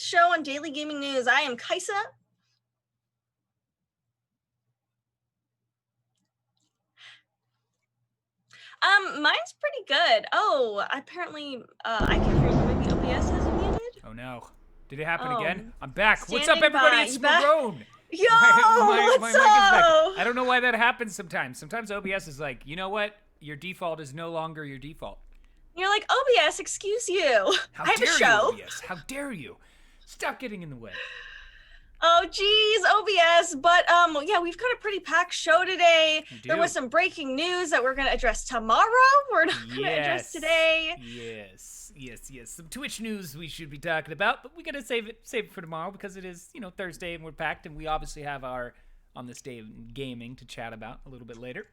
show on Daily Gaming News. I am Kaisa. Mine's pretty good. Oh, apparently, I can hear you. Maybe OBS has muted. Oh no. Did it happen again? I'm back. What's up, Standing everybody? by. It's You back? Marone. Yo, my what's mic is back. up? I don't know why that happens sometimes. Sometimes OBS is like, you know what? Your default is no longer your default. You're like, OBS, excuse you. How I have a dare show. you, OBS? How dare you? Stop getting in the way. Oh, geez, OBS. But yeah, we've got a pretty packed show today. There was some breaking news that we're going to address tomorrow. We're not going to address today. Yes. Some Twitch news we should be talking about, but we got to save it for tomorrow because it is, Thursday and we're packed, and we obviously have our On This Day of Gaming to chat about a little bit later.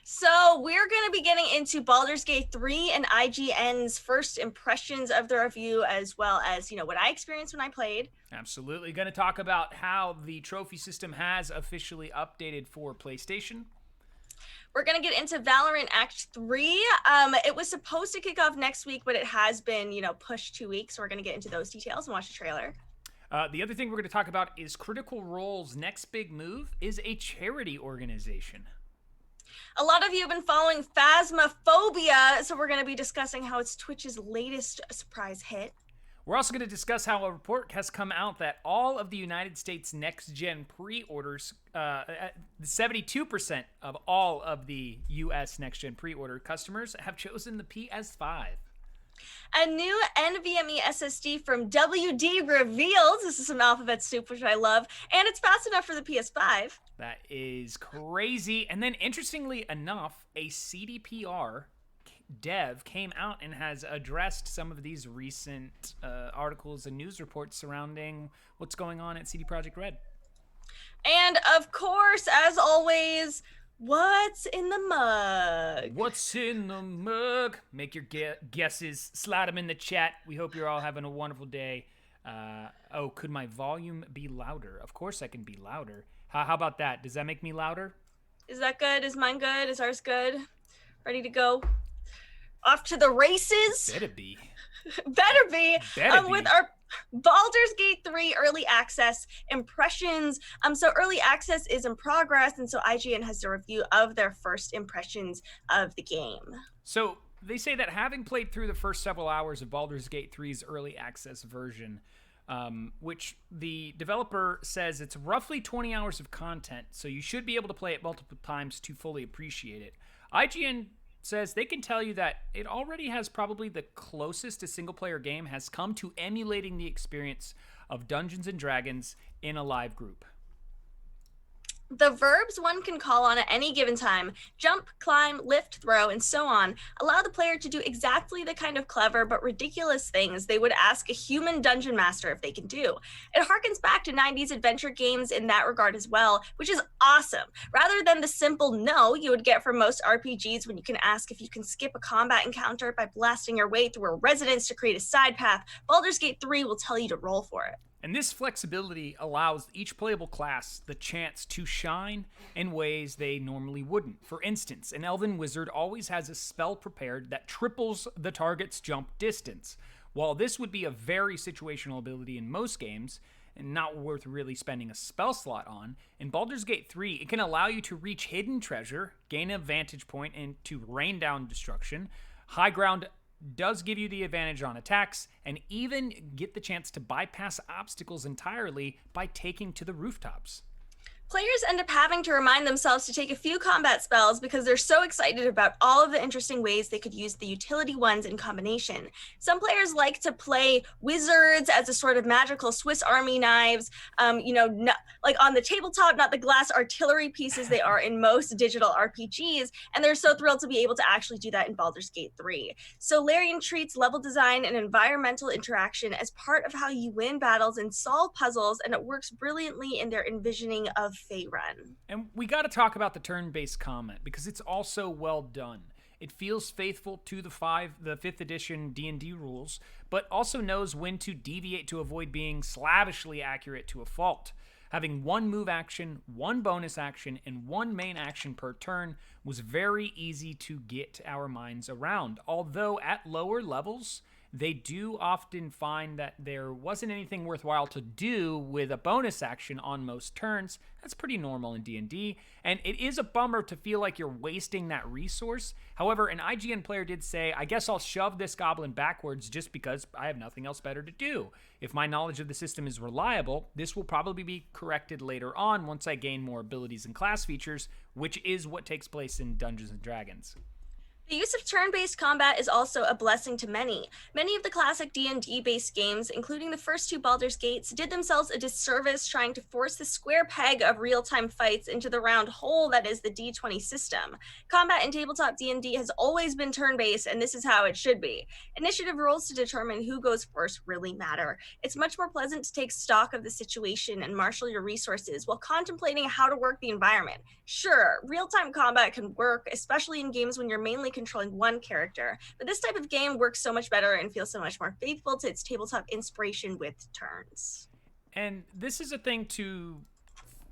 So we're going to be getting into Baldur's Gate 3 and IGN's first impressions of the review, as well as, what I experienced when I played. Absolutely. Going to talk about how the trophy system has officially updated for PlayStation. We're going to get into Valorant Act 3. It was supposed to kick off next week, but it has been, pushed 2 weeks. So we're going to get into those details and watch the trailer. The other thing we're going to talk about is Critical Role's next big move is a charity organization. A lot of you have been following Phasmophobia, so we're going to be discussing how it's Twitch's latest surprise hit. We're also going to discuss how a report has come out that all of the United States next-gen pre-orders, 72% of all of the U.S. next-gen pre-order customers have chosen the PS5. A new NVMe SSD from WD revealed. This is some alphabet soup, which I love. And it's fast enough for the PS5. That is crazy. And then, interestingly enough, a CDPR dev came out and has addressed some of these recent articles and news reports surrounding what's going on at CD Projekt Red. And, of course, as always, what's in the mug? What's in the mug? Make your guesses. Slide them in the chat. We hope you're all having a wonderful day. Could my volume be louder? Of course I can be louder. How about that? Does that make me louder? Is that good? Is mine good? Is ours good? Ready to go? Off to the races? Better be. Better be. Better be. With our Baldur's Gate 3 early access impressions. So early access is in progress, and so IGN has a review of their first impressions of the game. So they say that having played through the first several hours of Baldur's Gate 3's early access version, which the developer says it's roughly 20 hours of content, so you should be able to play it multiple times to fully appreciate it. IGN says they can tell you that it already has probably the closest a single-player game has come to emulating the experience of Dungeons & Dragons in a live group. The verbs one can call on at any given time, jump, climb, lift, throw, and so on, allow the player to do exactly the kind of clever but ridiculous things they would ask a human dungeon master if they can do. It harkens back to 90s adventure games in that regard as well, which is awesome. Rather than the simple no you would get from most RPGs when you can ask if you can skip a combat encounter by blasting your way through a residence to create a side path, Baldur's Gate 3 will tell you to roll for it. And this flexibility allows each playable class the chance to shine in ways they normally wouldn't. For instance, an Elven Wizard always has a spell prepared that triples the target's jump distance. While this would be a very situational ability in most games, and not worth really spending a spell slot on, in Baldur's Gate 3, it can allow you to reach hidden treasure, gain a vantage point, and to rain down destruction. High ground does give you the advantage on attacks, and even get the chance to bypass obstacles entirely by taking to the rooftops. Players end up having to remind themselves to take a few combat spells because they're so excited about all of the interesting ways they could use the utility ones in combination. Some players like to play wizards as a sort of magical Swiss Army knives, like on the tabletop, not the glass artillery pieces they are in most digital RPGs, and they're so thrilled to be able to actually do that in Baldur's Gate 3. So Larian treats level design and environmental interaction as part of how you win battles and solve puzzles, and it works brilliantly in their envisioning of Faerun. And we got to talk about the turn-based combat because it's also well done. It feels faithful to the 5th edition D&D rules, but also knows when to deviate to avoid being slavishly accurate to a fault. Having one move action, one bonus action, and one main action per turn was very easy to get our minds around, although at lower levels, they do often find that there wasn't anything worthwhile to do with a bonus action on most turns. That's pretty normal in D&D, and it is a bummer to feel like you're wasting that resource. However, an IGN player did say, I guess I'll shove this goblin backwards just because I have nothing else better to do. If my knowledge of the system is reliable, this will probably be corrected later on once I gain more abilities and class features, which is what takes place in Dungeons & Dragons. The use of turn-based combat is also a blessing to many. Many of the classic D&D-based games, including the first two Baldur's Gates, did themselves a disservice trying to force the square peg of real-time fights into the round hole that is the D20 system. Combat in tabletop D&D has always been turn-based, and this is how it should be. Initiative rules to determine who goes first really matter. It's much more pleasant to take stock of the situation and marshal your resources while contemplating how to work the environment. Sure, real-time combat can work, especially in games when you're mainly controlling one character, but this type of game works so much better and feels so much more faithful to its tabletop inspiration with turns. And this is a thing to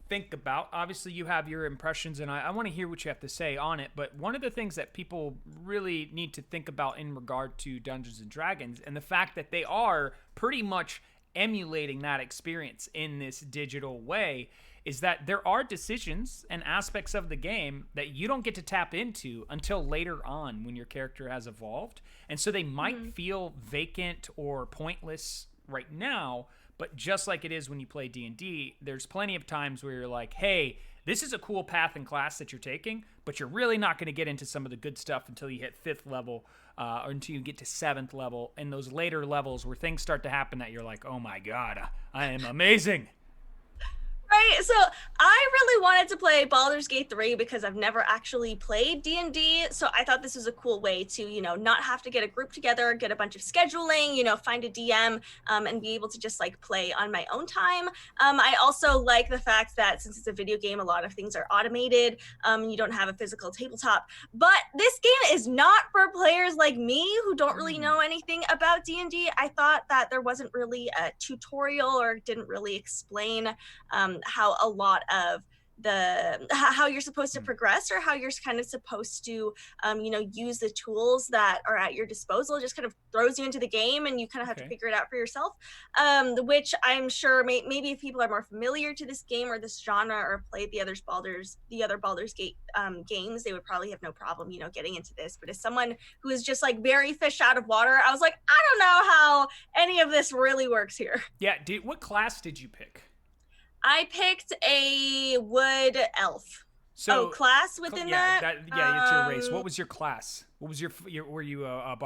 think about. Obviously, you have your impressions, and I want to hear what you have to say on it, but one of the things that people really need to think about in regard to Dungeons & Dragons, and the fact that they are pretty much emulating that experience in this digital way, is that there are decisions and aspects of the game that you don't get to tap into until later on when your character has evolved. And so they might feel vacant or pointless right now, but just like it is when you play D&D, there's plenty of times where you're like, hey, this is a cool path in class that you're taking, but you're really not going to get into some of the good stuff until you hit 5th level or until you get to 7th level. And those later levels where things start to happen that you're like, oh my God, I am amazing. Right, so I really wanted to play Baldur's Gate 3 because I've never actually played D&D, so I thought this was a cool way to, not have to get a group together, get a bunch of scheduling, find a DM, and be able to just like play on my own time. I also like the fact that since it's a video game, a lot of things are automated, you don't have a physical tabletop, but this game is not for players like me who don't really know anything about D&D. I thought that there wasn't really a tutorial or didn't really explain how a lot of how you're supposed to progress or how you're kind of supposed to use the tools that are at your disposal. It just kind of throws you into the game and you kind of have to figure it out for yourself, which I'm sure maybe if people are more familiar to this game or this genre or played the other Baldur's Gate games, they would probably have no problem getting into this. But as someone who is just like very fish out of water, I was like, I don't know how any of this really works here. Yeah, what class did you pick? I picked a wood elf. So class within that? It's your race. What was your class? What was were you a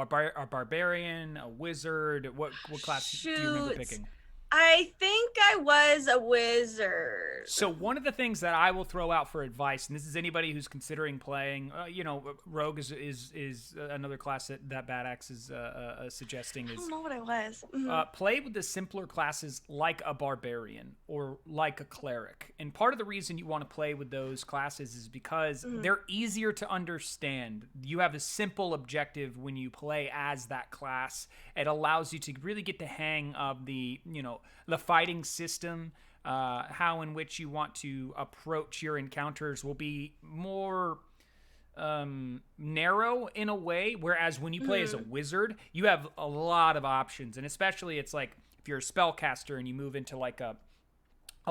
barbarian, a wizard? What class do you remember picking? I think I was a wizard. So one of the things that I will throw out for advice, and this is anybody who's considering playing, rogue is another class that Bad Axe is suggesting. I don't know what I was. Play with the simpler classes like a barbarian or like a cleric. And part of the reason you want to play with those classes is because they're easier to understand. You have a simple objective when you play as that class. It allows you to really get the hang of the fighting system, how in which you want to approach your encounters will be more narrow in a way, whereas when you play as a wizard, you have a lot of options, and especially it's like if you're a spellcaster and you move into like a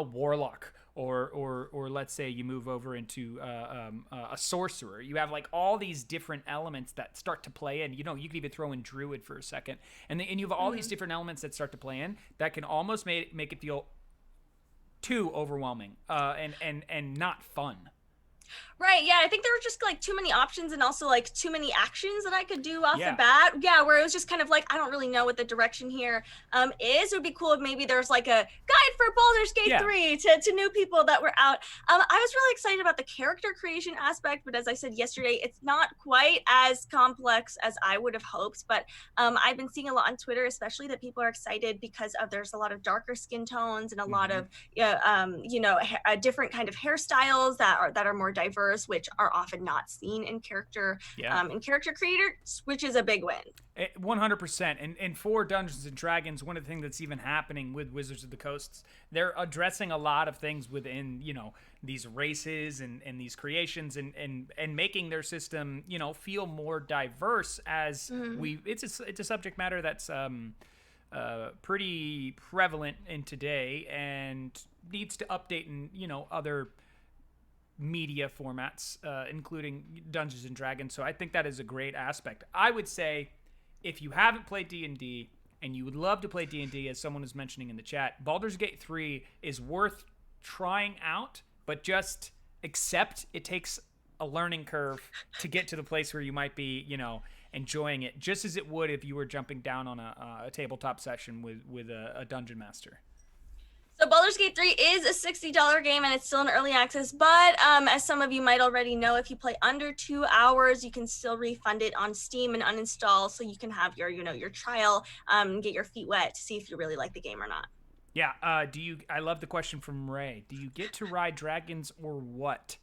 warlock or let's say you move over into a sorcerer, you have like all these different elements that start to play in. You can even throw in druid for a second, and you have all these different elements that start to play in that can almost make it feel too overwhelming and not fun. Right, yeah, I think there were just like too many options and also like too many actions that I could do off the bat. Yeah, where it was just kind of like, I don't really know what the direction here is. It would be cool if maybe there's like a guide for Baldur's Gate 3 to new people that were out. I was really excited about the character creation aspect, but as I said yesterday, it's not quite as complex as I would have hoped. But I've been seeing a lot on Twitter, especially that people are excited because there's a lot of darker skin tones and a lot of, a different kind of hairstyles that are more diverse, which are often not seen in character creators, which is a big win. 100%. And for Dungeons and Dragons, one of the things that's even happening with Wizards of the Coasts, they're addressing a lot of things within, these races and these creations and making their system, feel more diverse as it's a subject matter that's pretty prevalent in today and needs to update in, other media formats, including Dungeons and Dragons. So I think that is a great aspect. I would say, if you haven't played D&D and you would love to play D&D, as someone was mentioning in the chat, Baldur's Gate 3 is worth trying out, but just accept it takes a learning curve to get to the place where you might be, enjoying it, just as it would if you were jumping down on a tabletop session with a dungeon master. So Baldur's Gate 3 is a $60 game and it's still in early access, but as some of you might already know, if you play under 2 hours, you can still refund it on Steam and uninstall, so you can have your, your trial, get your feet wet to see if you really like the game or not. Yeah, I love the question from Ray. Do you get to ride dragons or what?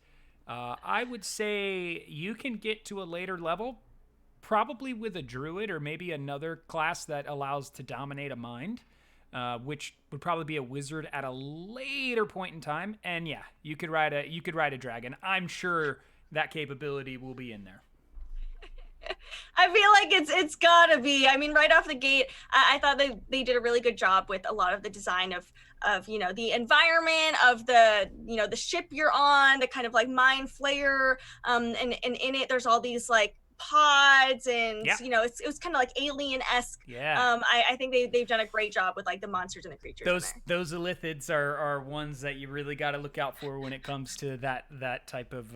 I would say you can get to a later level, probably with a druid or maybe another class that allows to dominate a mind. Which would probably be a wizard at a later point in time, and yeah, you could ride a dragon. I'm sure that capability will be in there. I feel like it's gotta be. I mean, right off the gate, I thought they did a really good job with a lot of the design of the environment, of the the ship you're on, the kind of like mind flayer, and in it there's all these like pods and it was kind of like alien-esque. I think they've done a great job with like the monsters and the creatures. Those illithids are ones that you really got to look out for when it comes to that type of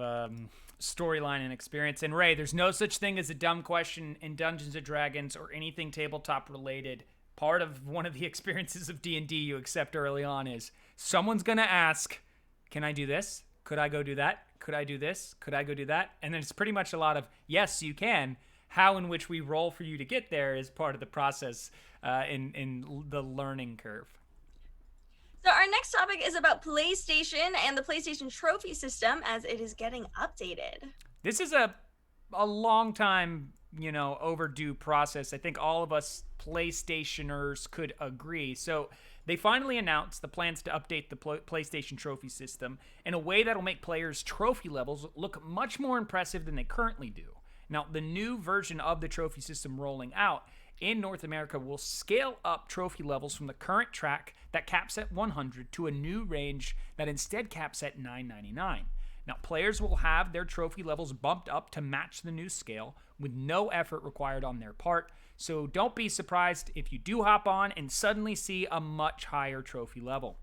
storyline and experience. And Ray, there's no such thing as a dumb question in Dungeons and Dragons or anything tabletop related. Part of one of the experiences of D&D you accept early on is someone's gonna ask, can I do this? Could I go do that? Could I do this? Could I go do that? And then it's pretty much a lot of, yes, you can. How in which we roll for you to get there is part of the process in the learning curve. So our next topic is about PlayStation and the PlayStation trophy system as it is getting updated. This is a long time, overdue process. I think all of us PlayStationers could agree. So they finally announced the plans to update the PlayStation trophy system in a way that'll make players' trophy levels look much more impressive than they currently do. Now, the new version of the trophy system rolling out in North America will scale up trophy levels from the current track that caps at 100 to a new range that instead caps at 999. Now, players will have their trophy levels bumped up to match the new scale with no effort required on their part. So don't be surprised if you do hop on and suddenly see a much higher trophy level.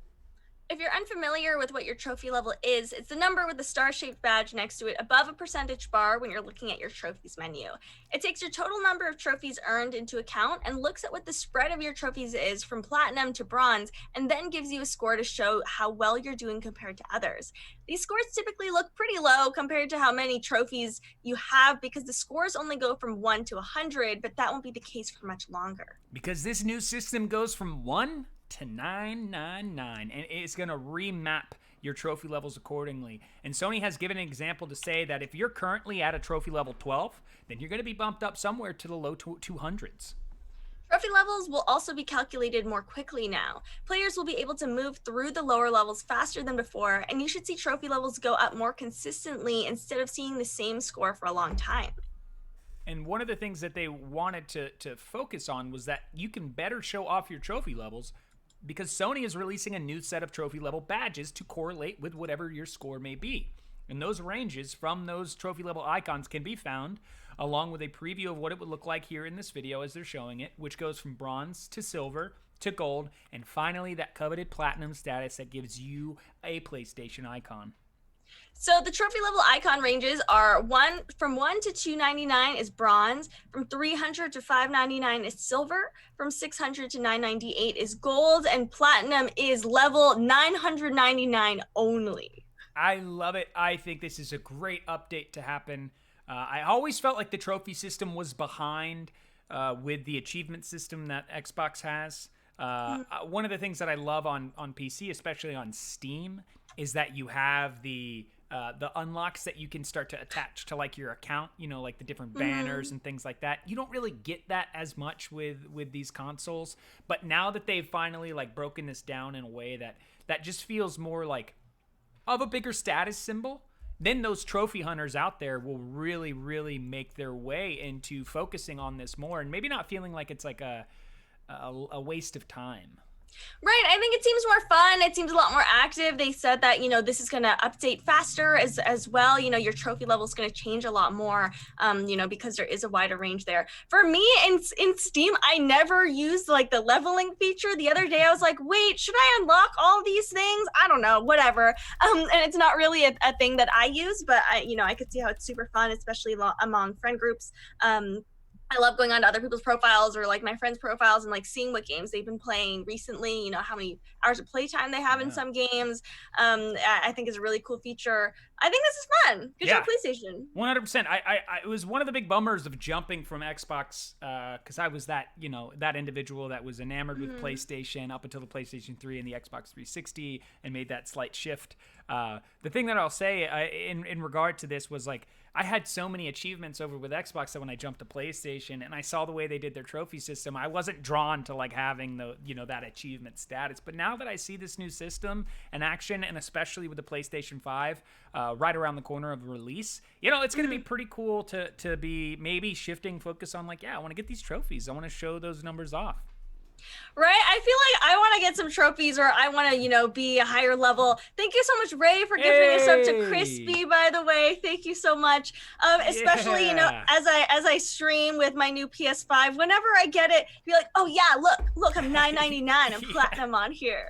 If you're unfamiliar with what your trophy level is, it's the number with the star-shaped badge next to it above a percentage bar when you're looking at your trophies menu. It takes your total number of trophies earned into account and looks at what the spread of your trophies is from platinum to bronze, and then gives you a score to show how well you're doing compared to others. These scores typically look pretty low compared to how many trophies you have because the scores only go from 1 to 100, but that won't be the case for much longer. Because this new system goes from 1 to 999, and it's going to remap your trophy levels accordingly. And Sony has given an example to say that if you're currently at a trophy level 12, then you're going to be bumped up somewhere to the low 200s. Trophy levels will also be calculated more quickly now. Players will be able to move through the lower levels faster than before, and you should see trophy levels go up more consistently instead of seeing the same score for a long time. And one of the things that they wanted to focus on was that you can better show off your trophy levels because Sony is releasing a new set of trophy level badges to correlate with whatever your score may be. And those ranges from those trophy level icons can be found along with a preview of what it would look like here in this video as they're showing it, which goes from bronze to silver to gold, and finally that coveted platinum status that gives you a PlayStation icon. So the trophy level icon ranges are from 1 to 299 is bronze, from 300 to 599 is silver, from 600 to 998 is gold, and platinum is level 999 only. I love it. I think this is a great update to happen. I always felt like the trophy system was behind with the achievement system that Xbox has. One of the things that I love on PC, especially on Steam, is that you have the the unlocks that you can start to attach to like your account, like the different banners and things like that. You don't really get that as much with these consoles, but now that they've finally like broken this down in a way that just feels more like of a bigger status symbol, then those trophy hunters out there will really, really make their way into focusing on this more and maybe not feeling like it's like a waste of time. Right. I think it seems more fun. It seems a lot more active. They said that, this is going to update faster as well. Your trophy level is going to change a lot more, because there is a wider range there. For me, in Steam, I never used like the leveling feature. The other day, I was like, wait, should I unlock all these things? I don't know, whatever. And it's not really a thing that I use, but I could see how it's super fun, especially among friend groups. I love going on to other people's profiles or like my friends' profiles and like seeing what games they've been playing recently, how many hours of playtime they have in some games. I think is a really cool feature. I think this is fun. Good job, PlayStation. 100%. It was one of the big bummers of jumping from Xbox because I was that individual that was enamored with PlayStation up until the PlayStation 3 and the Xbox 360 and made that slight shift. The thing that I'll say in regard to this was like, I had so many achievements over with Xbox that when I jumped to PlayStation and I saw the way they did their trophy system, I wasn't drawn to like having that achievement status. But now that I see this new system in action, and especially with the PlayStation 5 right around the corner of release, it's going to be pretty cool to be maybe shifting focus on like, I want to get these trophies. I want to show those numbers off. Right? I feel like I want to get some trophies, or I want to, be a higher level. Thank you so much, Ray, for gifting us up to Crispy, by the way. Thank you so much. Especially, as I stream with my new PS5, whenever I get it, be like, oh yeah, look, I'm $9.99. I'm platinum on here.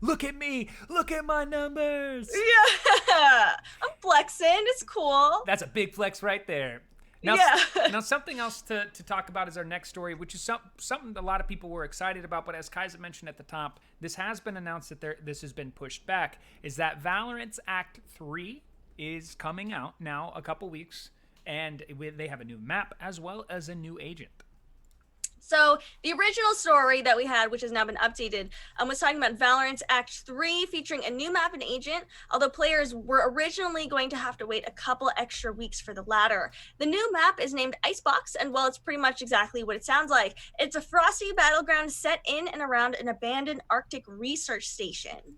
Look at me. Look at my numbers. Yeah. I'm flexing. It's cool. That's a big flex right there. Now, something else to talk about is our next story, which is something a lot of people were excited about. But as Kaisa mentioned at the top, this has been announced that this has been pushed back, is that Valorant's Act 3 is coming out now a couple weeks, and they have a new map as well as a new agent. So the original story that we had, which has now been updated, was talking about Valorant's Act 3 featuring a new map and agent, although players were originally going to have to wait a couple extra weeks for the latter. The new map is named Icebox, and it's pretty much exactly what it sounds like. It's a frosty battleground set in and around an abandoned Arctic research station.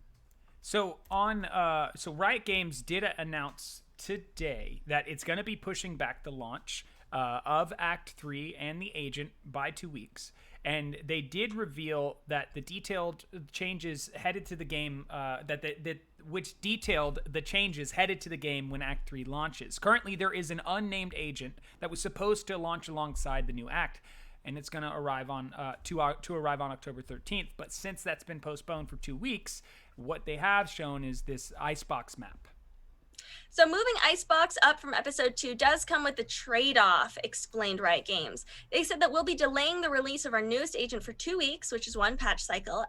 So Riot Games did announce today that it's going to be pushing back the launch of Act 3 and the agent by 2 weeks. And they did reveal that the detailed changes headed to the game, which detailed the changes headed to the game when Act 3 launches. Currently, there is an unnamed agent that was supposed to launch alongside the new Act, and it's going to arrive on arrive on October 13th. But since that's been postponed for 2 weeks, what they have shown is this Icebox map. So moving Icebox up from episode 2 does come with a trade-off, explained Riot Games. They said that we'll be delaying the release of our newest agent for 2 weeks, which is one patch cycle,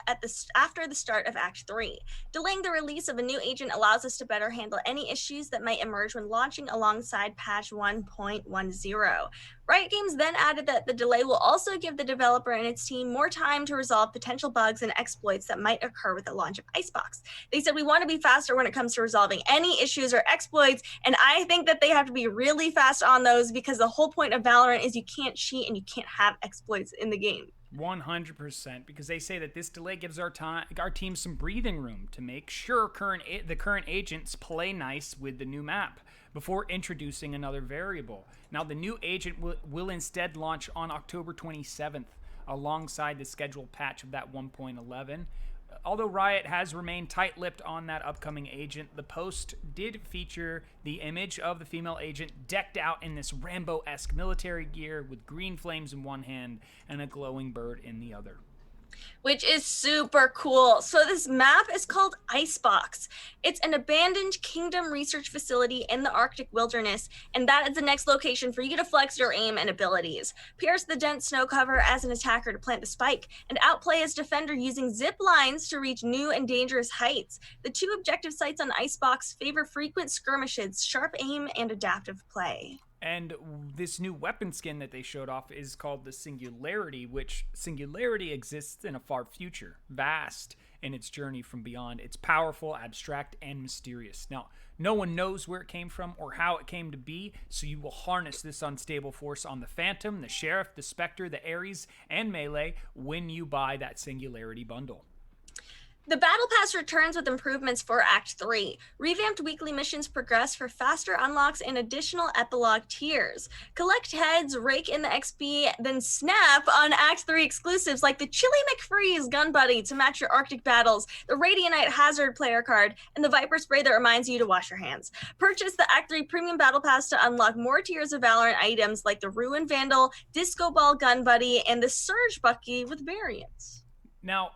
after the start of Act 3. Delaying the release of a new agent allows us to better handle any issues that might emerge when launching alongside patch 1.10. Riot Games then added that the delay will also give the developer and its team more time to resolve potential bugs and exploits that might occur with the launch of Icebox. They said we want to be faster when it comes to resolving any issues or exploits, and I think that they have to be really fast on those because the whole point of Valorant is you can't cheat and you can't have exploits in the game. 100%, because they say that this delay gives our team some breathing room to make sure the current agents play nice with the new map before introducing another variable. Now, the new agent will instead launch on October 27th alongside the scheduled patch of that 1.11. Although Riot has remained tight-lipped on that upcoming agent, the post did feature the image of the female agent decked out in this Rambo-esque military gear with green flames in one hand and a glowing bird in the other. Which is super cool. So this map is called Icebox. It's an abandoned kingdom research facility in the Arctic wilderness, and that is the next location for you to flex your aim and abilities. Pierce the dense snow cover as an attacker to plant the spike, and outplay as defender using zip lines to reach new and dangerous heights. The two objective sites on Icebox favor frequent skirmishes, sharp aim, and adaptive play. And this new weapon skin that they showed off is called the Singularity, which Singularity exists in a far future, vast in its journey from beyond. It's powerful, abstract, and mysterious. Now, no one knows where it came from or how it came to be, so you will harness this unstable force on the Phantom, the Sheriff, the Spectre, the Ares, and Melee when you buy that Singularity bundle. The Battle Pass returns with improvements for Act 3. Revamped weekly missions progress for faster unlocks and additional epilogue tiers. Collect heads, rake in the XP, then snap on Act 3 exclusives like the Chili McFreeze gun buddy to match your Arctic battles, the Radianite Hazard player card, and the Viper spray that reminds you to wash your hands. Purchase the Act 3 Premium Battle Pass to unlock more tiers of Valorant items like the Ruin Vandal, Disco Ball gun buddy, and the Surge Bucky with variants. Now,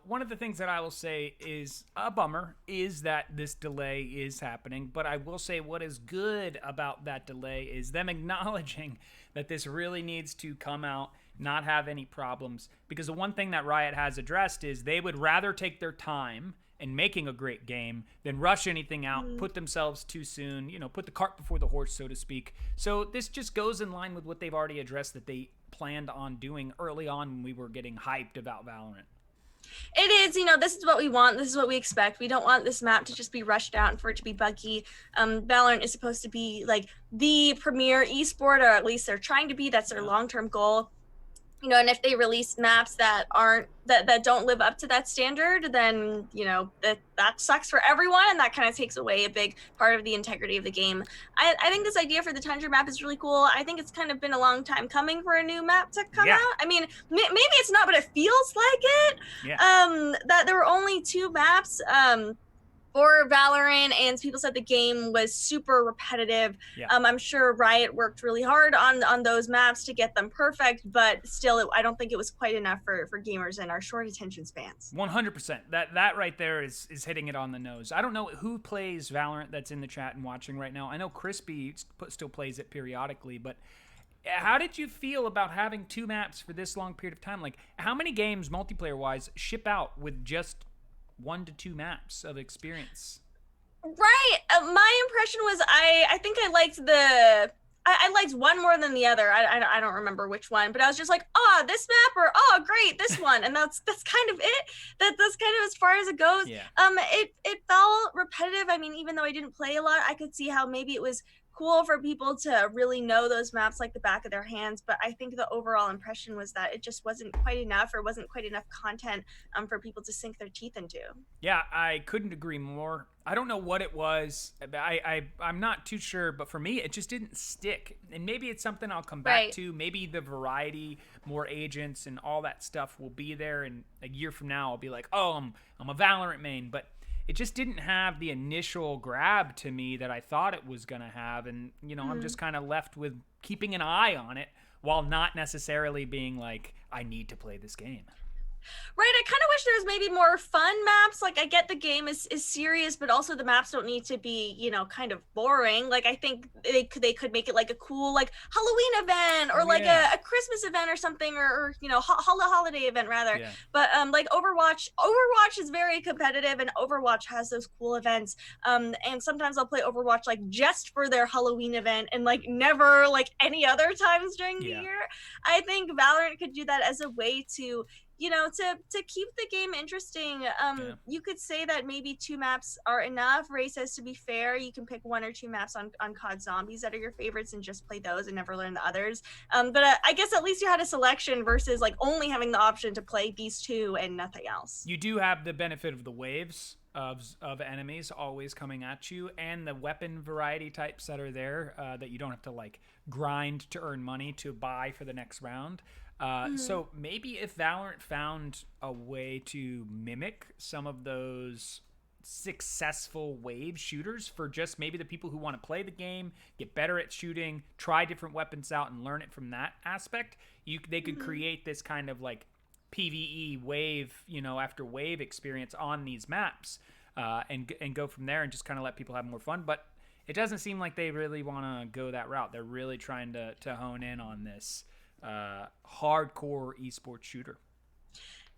one of the things that I will say is a bummer is that this delay is happening, but I will say what is good about that delay is them acknowledging that this really needs to come out, not have any problems, because the one thing that Riot has addressed is they would rather take their time in making a great game than rush anything out, put themselves too soon, put the cart before the horse, so to speak. So this just goes in line with what they've already addressed that they planned on doing early on when we were getting hyped about Valorant. It is, this is what we want. This is what we expect. We don't want this map to just be rushed out and for it to be buggy. Valorant is supposed to be like the premier esport, or at least they're trying to be. That's their long-term goal. And if they release maps that don't live up to that standard, then that sucks for everyone, and that kind of takes away a big part of the integrity of the game. I think this idea for the Tundra map is really cool. I think it's kind of been a long time coming for a new map to come out. I mean, maybe it's not, but it feels like it. That there were only 2 maps for Valorant, and people said the game was super repetitive. I'm sure Riot worked really hard on those maps to get them perfect, but still, I don't think it was quite enough for gamers in our short attention spans. 100%. That right there is hitting it on the nose. I don't know who plays Valorant that's in the chat and watching right now. I know Crispy still plays it periodically, but how did you feel about having 2 maps for this long period of time? Like, how many games, multiplayer-wise, ship out with just 1 to 2 maps of experience? Right. My impression was I think I liked I liked one more than the other. I don't remember which one, but I was just like, this map, or great, this one, and that's kind of it. That's kind of as far as it goes. It felt repetitive. I mean, even though I didn't play a lot, I could see how maybe it was cool for people to really know those maps like the back of their hands, but I think the overall impression was that it just wasn't quite enough, or wasn't quite enough content for people to sink their teeth into. Yeah, I couldn't agree more. I don't know what it was. I'm not too sure, but for me, it just didn't stick. And maybe it's something I'll come back to. Maybe the variety, more agents, and all that stuff will be there, and a year from now, I'll be like, I'm a Valorant main, but it just didn't have the initial grab to me that I thought it was going to have. And, I'm just kind of left with keeping an eye on it while not necessarily being like, I need to play this game. Right, I kind of wish there was maybe more fun maps. Like, I get the game is serious, but also the maps don't need to be, kind of boring. Like, I think they could make it like a cool, like, Halloween event, or like a Christmas event or something, or holiday event rather. Yeah. But like Overwatch is very competitive, and Overwatch has those cool events. And sometimes I'll play Overwatch like just for their Halloween event, and like never like any other times during the year. I think Valorant could do that as a way to to keep the game interesting. You could say that maybe 2 maps are enough. Ray says, to be fair, you can pick 1 or 2 maps on COD Zombies that are your favorites and just play those and never learn the others. But I guess at least you had a selection versus like only having the option to play these 2 and nothing else. You do have the benefit of the waves of enemies always coming at you, and the weapon variety types that are there that you don't have to like grind to earn money to buy for the next round. So maybe if Valorant found a way to mimic some of those successful wave shooters for just maybe the people who want to play the game, get better at shooting, try different weapons out, and learn it from that aspect, they could create this kind of like PvE wave, after wave experience on these maps, and go from there and just kind of let people have more fun. But it doesn't seem like they really want to go that route. They're really trying to hone in on this hardcore esports shooter.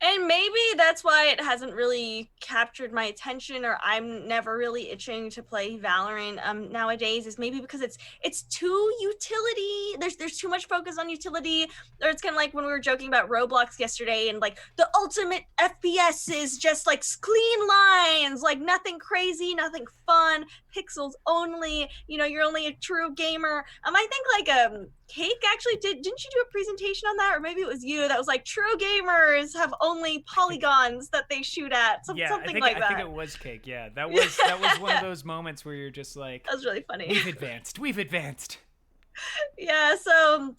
And maybe that's why it hasn't really captured my attention, or I'm never really itching to play Valorant nowadays, is maybe because it's too utility. There's too much focus on utility. Or it's kind of like when we were joking about Roblox yesterday, and like the ultimate FPS is just like clean lines, like nothing crazy, nothing fun, pixels only. You know, you're only a true gamer. I think like Cake actually didn't you do a presentation on that, or maybe it was you that was like true gamers have only polygons that they shoot at, something like that. I think it was Cake. Yeah, that was one of those moments where you're just like, that was really funny. We've advanced. Yeah, so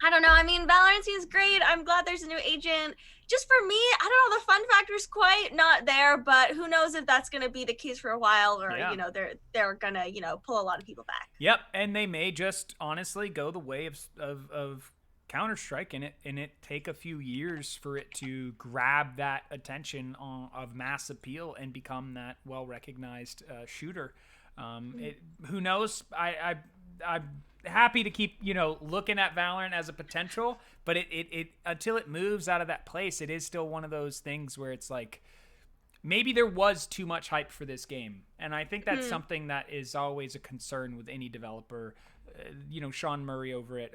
I don't know. I mean, Valorant seems great. I'm glad there's a new agent. Just for me, I don't know, the fun factor's quite not there, but who knows if that's going to be the case for a while, or you know, they're going to, you know, pull a lot of people back. Yep, and they may just honestly go the way of Counter-Strike and it take a few years for it to grab that attention of mass appeal and become that well-recognized shooter. Who knows? I'm happy to keep, you know, looking at Valorant as a potential, but it until it moves out of that place, it is still one of those things where it's like, maybe there was too much hype for this game. And I think that's something that is always a concern with any developer. You know, Sean Murray over at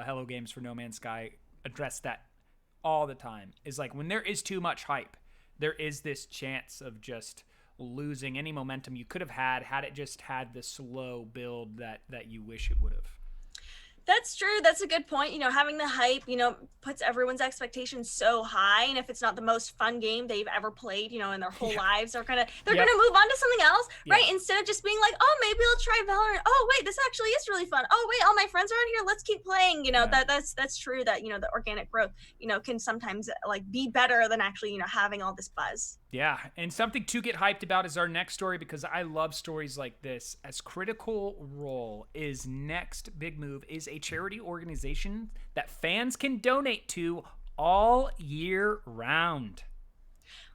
Hello Games for No Man's Sky addressed that all the time. Is like, when there is too much hype, there is this chance of just losing any momentum you could have had it just had the slow build that you wish it would have. That's true. That's a good point. You know, having the hype, you know, puts everyone's expectations so high. And if it's not the most fun game they've ever played, you know, in their whole lives, they're gonna move on to something else, right? Instead of just being like, oh, maybe I'll try Valorant. Oh, wait, this actually is really fun. Oh, wait, all my friends are on here. Let's keep playing. You know, that's true. That, you know, the organic growth, you know, can sometimes like be better than actually, you know, having all this buzz. Yeah, and something to get hyped about is our next story, because I love stories like this. As Critical Role is next big move is a charity organization that fans can donate to all year round.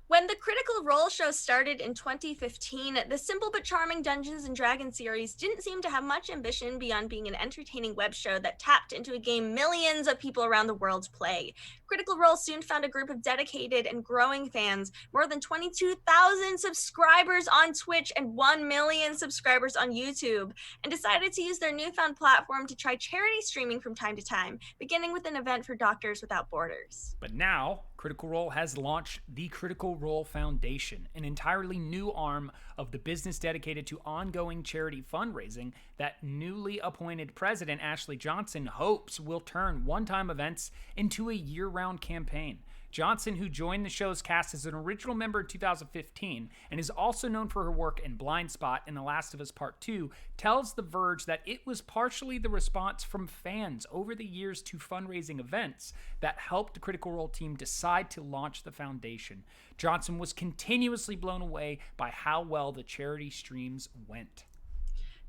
When the Critical Role show started in 2015, the simple but charming Dungeons & Dragons series didn't seem to have much ambition beyond being an entertaining web show that tapped into a game millions of people around the world play. Critical Role soon found a group of dedicated and growing fans, more than 22,000 subscribers on Twitch and 1 million subscribers on YouTube, and decided to use their newfound platform to try charity streaming from time to time, beginning with an event for Doctors Without Borders. But now, Critical Role has launched the Critical Role Foundation, an entirely new arm of the business dedicated to ongoing charity fundraising that newly appointed president Ashley Johnson hopes will turn one-time events into a year-round campaign. Johnson, who joined the show's cast as an original member in 2015 and is also known for her work in Blind Spot and The Last of Us Part 2, tells The Verge that it was partially the response from fans over the years to fundraising events that helped the Critical Role team decide to launch the foundation. Johnson was continuously blown away by how well the charity streams went.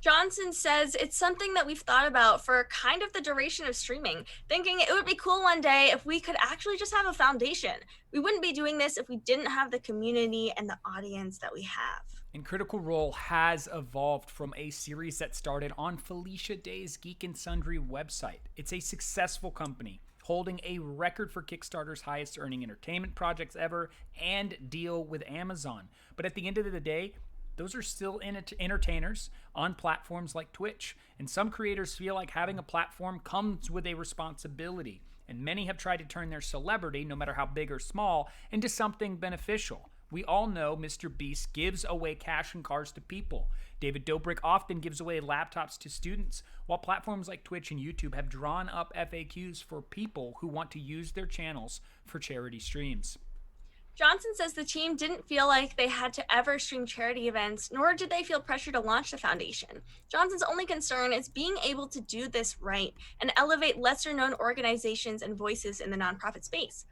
Johnson says it's something that we've thought about for kind of the duration of streaming, thinking it would be cool one day if we could actually just have a foundation. We wouldn't be doing this if we didn't have the community and the audience that we have. And Critical Role has evolved from a series that started on Felicia Day's Geek and Sundry website. It's a successful company, holding a record for Kickstarter's highest earning entertainment projects ever and deal with Amazon. But at the end of the day, those are still entertainers on platforms like Twitch, and some creators feel like having a platform comes with a responsibility, and many have tried to turn their celebrity, no matter how big or small, into something beneficial. We all know Mr. Beast gives away cash and cars to people. David Dobrik often gives away laptops to students, while platforms like Twitch and YouTube have drawn up FAQs for people who want to use their channels for charity streams. Johnson says the team didn't feel like they had to ever stream charity events, nor did they feel pressure to launch the foundation. Johnson's only concern is being able to do this right and elevate lesser-known organizations and voices in the nonprofit space.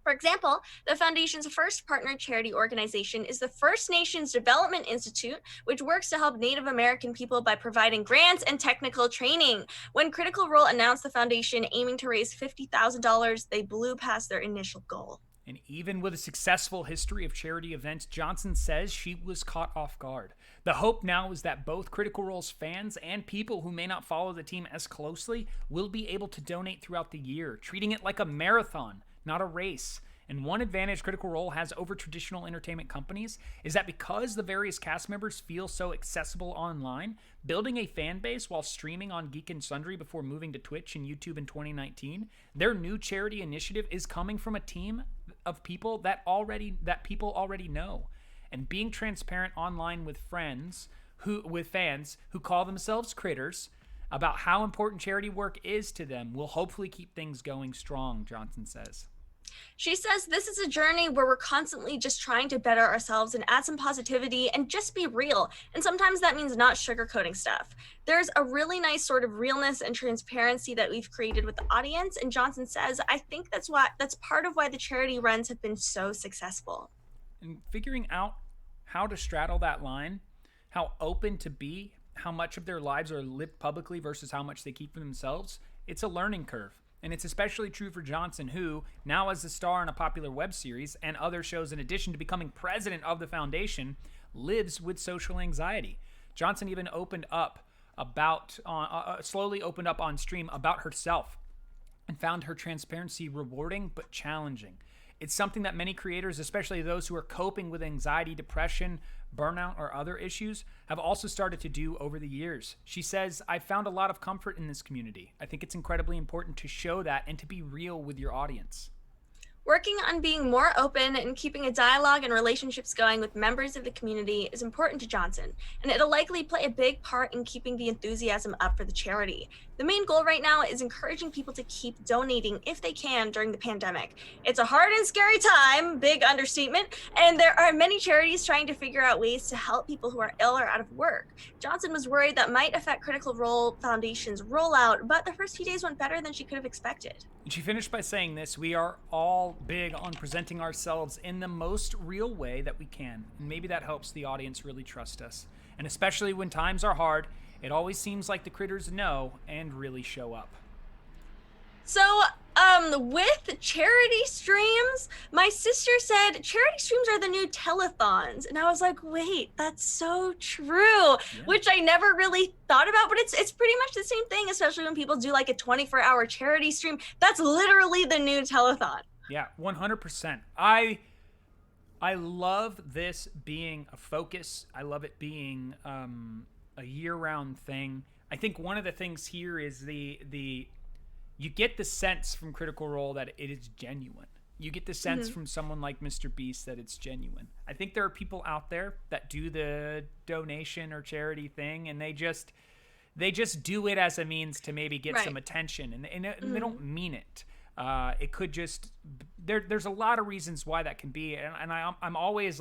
For example, the foundation's first partner charity organization is the First Nations Development Institute, which works to help Native American people by providing grants and technical training. When Critical Role announced the foundation aiming to raise $50,000, they blew past their initial goal. And even with a successful history of charity events, Johnson says she was caught off guard. The hope now is that both Critical Role's fans and people who may not follow the team as closely will be able to donate throughout the year, treating it like a marathon, not a race. And one advantage Critical Role has over traditional entertainment companies is that because the various cast members feel so accessible online, building a fan base while streaming on Geek and Sundry before moving to Twitch and YouTube in 2019, their new charity initiative is coming from a team of people that people already know. And being transparent online with fans who call themselves critters about how important charity work is to them will hopefully keep things going strong, Johnson says. She says this is a journey where we're constantly just trying to better ourselves and add some positivity and just be real. And sometimes that means not sugarcoating stuff. There's a really nice sort of realness and transparency that we've created with the audience. And Johnson says, I think that's part of why the charity runs have been so successful. And figuring out how to straddle that line, how open to be, how much of their lives are lived publicly versus how much they keep for themselves, it's a learning curve. And it's especially true for Johnson, who, now as a star in a popular web series and other shows in addition to becoming president of the foundation, lives with social anxiety. Johnson even slowly opened up on stream about herself and found her transparency rewarding but challenging. It's something that many creators, especially those who are coping with anxiety, depression, burnout, or other issues, have also started to do over the years. She says, I found a lot of comfort in this community. I think it's incredibly important to show that and to be real with your audience. Working on being more open and keeping a dialogue and relationships going with members of the community is important to Johnson, and it'll likely play a big part in keeping the enthusiasm up for the charity. The main goal right now is encouraging people to keep donating if they can during the pandemic. It's a hard and scary time, big understatement, and there are many charities trying to figure out ways to help people who are ill or out of work. Johnson was worried that might affect Critical Role Foundation's rollout, but the first few days went better than she could have expected. And she finished by saying this, we are all big on presenting ourselves in the most real way that we can. And maybe that helps the audience really trust us. And especially when times are hard, it always seems like the critters know and really show up. So, with charity streams, my sister said charity streams are the new telethons. And I was like, wait, that's so true, which I never really thought about, but it's pretty much the same thing, especially when people do like a 24-hour charity stream. That's literally the new telethon. Yeah, 100%. I love this being a focus. I love it being a year-round thing. I think one of the things here is you get the sense from Critical Role that it is genuine. You get the sense from someone like Mr. Beast that it's genuine. I think there are people out there that do the donation or charity thing, and they just do it as a means to maybe get some attention, and they don't mean it. It could just there's a lot of reasons why that can be, and I'm always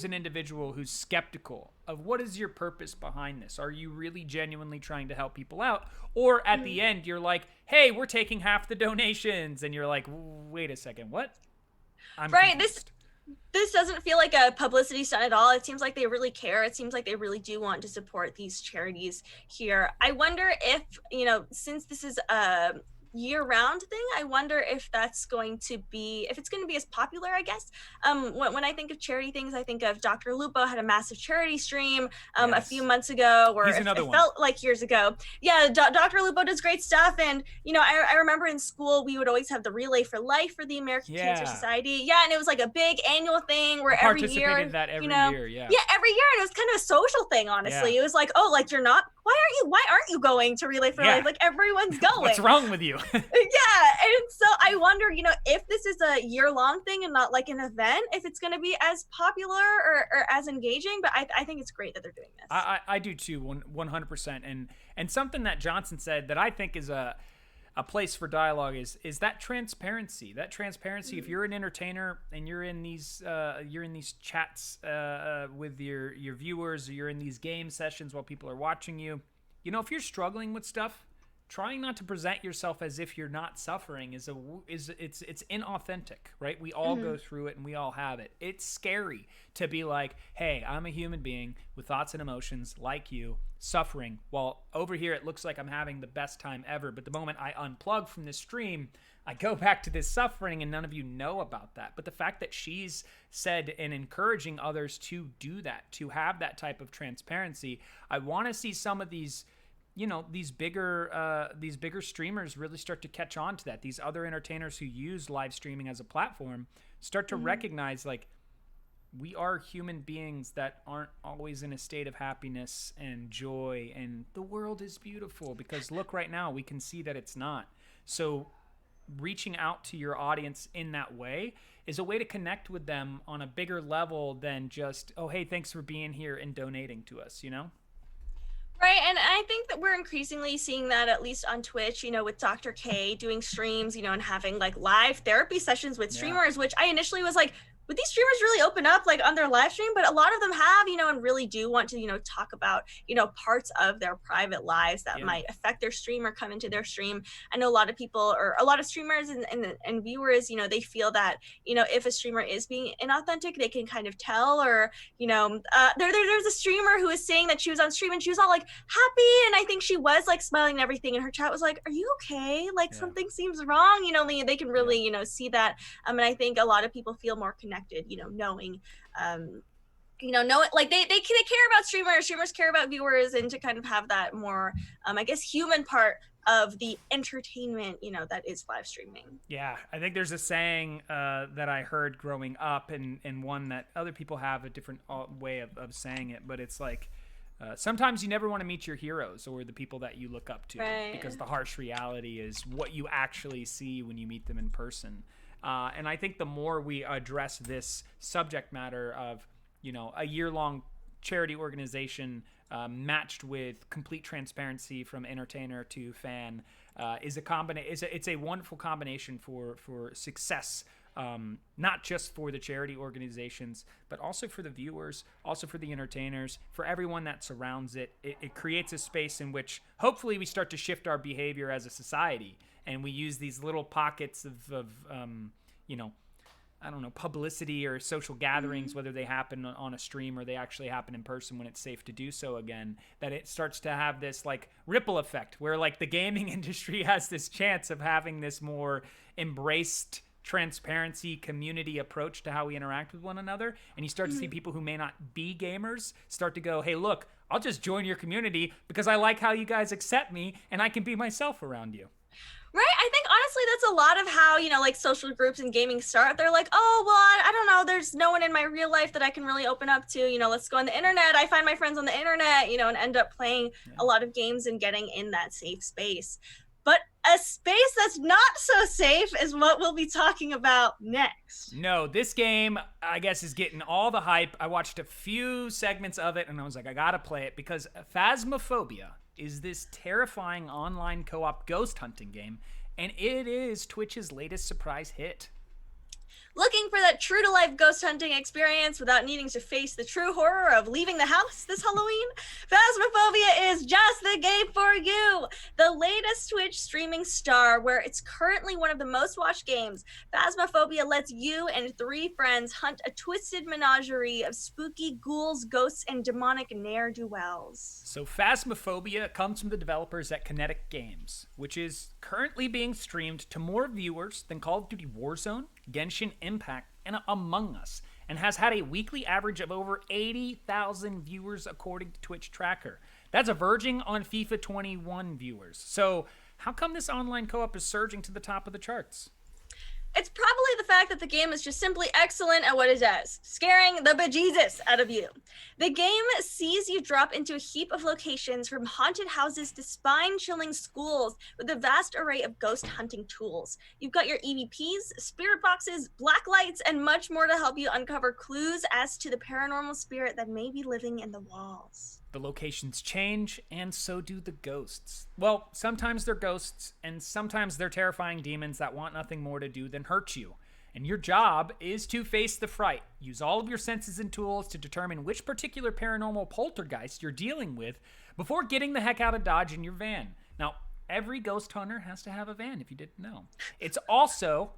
an individual who's skeptical of what is your purpose behind this. Are you really genuinely trying to help people out, or at the end you're like, hey, we're taking half the donations, and you're like, wait a second, what? I'm confused. This doesn't feel like a publicity stunt at all. It seems like they really care. It seems like they really do want to support these charities here. I wonder if, since this is a year-round thing, I wonder if it's going to be as popular, I guess. When I think of charity things, I think of Dr. Lupo had a massive charity stream a few months ago, or it felt like years ago. Yeah, Dr. Lupo does great stuff, and I remember in school we would always have the Relay for Life for the American Cancer Society. Yeah, and it was like a big annual thing where every year, every year, and it was kind of a social thing. Honestly, it was like, oh, like you're not. Why aren't you going to Relay for Life? Like everyone's going. What's wrong with you? Yeah, and so I wonder, if this is a year-long thing and not like an event, if it's going to be as popular or as engaging. But I think it's great that they're doing this. I do too, 100%. And something that Johnson said that I think is a place for dialogue is that transparency. That transparency. If you're an entertainer and you're in these chats with your viewers, or you're in these game sessions while people are watching you, if you're struggling with stuff, trying not to present yourself as if you're not suffering it's inauthentic, right? We all go through it and we all have it. It's scary to be like, hey, I'm a human being with thoughts and emotions like you, suffering, while over here it looks like I'm having the best time ever. But the moment I unplug from this stream, I go back to this suffering, and none of you know about that. But the fact that she's said and encouraging others to do that, to have that type of transparency, I want to see some of these these bigger streamers really start to catch on to that. These other entertainers who use live streaming as a platform start to recognize, like, we are human beings that aren't always in a state of happiness and joy, and the world is beautiful, because look, right now we can see that it's not. So reaching out to your audience in that way is a way to connect with them on a bigger level than just, oh, hey, thanks for being here and donating to us, Right, and I think that we're increasingly seeing that, at least on Twitch, with Dr. K doing streams, and having like live therapy sessions with streamers, which I initially was like, would these streamers really open up like on their live stream? But a lot of them have, and really do want to, talk about, parts of their private lives that might affect their stream or come into their stream. I know a lot of people, or a lot of streamers and viewers, they feel that, if a streamer is being inauthentic, they can kind of tell. Or, there's a streamer who was saying that she was on stream and she was all like happy, and I think she was like smiling and everything, and her chat was like, are you okay? Like something seems wrong, they can really, see that. And I think a lot of people feel more connected, knowing know like they care about streamers care about viewers, and to kind of have that more I guess human part of the entertainment that is live streaming. I think there's a saying that I heard growing up, and one that other people have a different way of saying it, but it's like, sometimes you never want to meet your heroes or the people that you look up to, because the harsh reality is what you actually see when you meet them in person. And I think the more we address this subject matter of, a year-long charity organization matched with complete transparency from entertainer to fan, it's a wonderful combination for success. Not just for the charity organizations, but also for the viewers, also for the entertainers, for everyone that surrounds it. It creates a space in which hopefully we start to shift our behavior as a society, and we use these little pockets of I don't know, publicity or social gatherings, whether they happen on a stream or they actually happen in person when it's safe to do so again, that it starts to have this like ripple effect where like the gaming industry has this chance of having this more embraced transparency community approach to how we interact with one another. And you start to see people who may not be gamers start to go, hey, look, I'll just join your community because I like how you guys accept me and I can be myself around you. Right. I think honestly, that's a lot of how, like social groups in gaming start. They're like, oh, well, I don't know. There's no one in my real life that I can really open up to, let's go on the internet. I find my friends on the internet, and end up playing a lot of games and getting in that safe space. But a space that's not so safe is what we'll be talking about next. No, this game, I guess, is getting all the hype. I watched a few segments of it and I was like, I gotta play it, because Phasmophobia is this terrifying online co-op ghost hunting game, and it is Twitch's latest surprise hit. Looking for that true-to-life ghost hunting experience without needing to face the true horror of leaving the house this Halloween? Phasmophobia is just the game for you! The latest Twitch streaming star, where it's currently one of the most watched games, Phasmophobia lets you and 3 friends hunt a twisted menagerie of spooky ghouls, ghosts, and demonic ne'er-do-wells. So Phasmophobia comes from the developers at Kinetic Games, which is currently being streamed to more viewers than Call of Duty Warzone, Genshin Impact, and Among Us, and has had a weekly average of over 80,000 viewers according to Twitch Tracker. That's verging on FIFA 21 viewers. So how come this online co-op is surging to the top of the charts? It's probably the fact that the game is just simply excellent at what it does, scaring the bejesus out of you. The game sees you drop into a heap of locations, from haunted houses to spine-chilling schools, with a vast array of ghost hunting tools. You've got your EVPs, spirit boxes, black lights, and much more to help you uncover clues as to the paranormal spirit that may be living in the walls. The locations change, and so do the ghosts. Well, sometimes they're ghosts, and sometimes they're terrifying demons that want nothing more to do than hurt you. And your job is to face the fright. Use all of your senses and tools to determine which particular paranormal poltergeist you're dealing with before getting the heck out of Dodge in your van. Now, every ghost hunter has to have a van, if you didn't know. It's also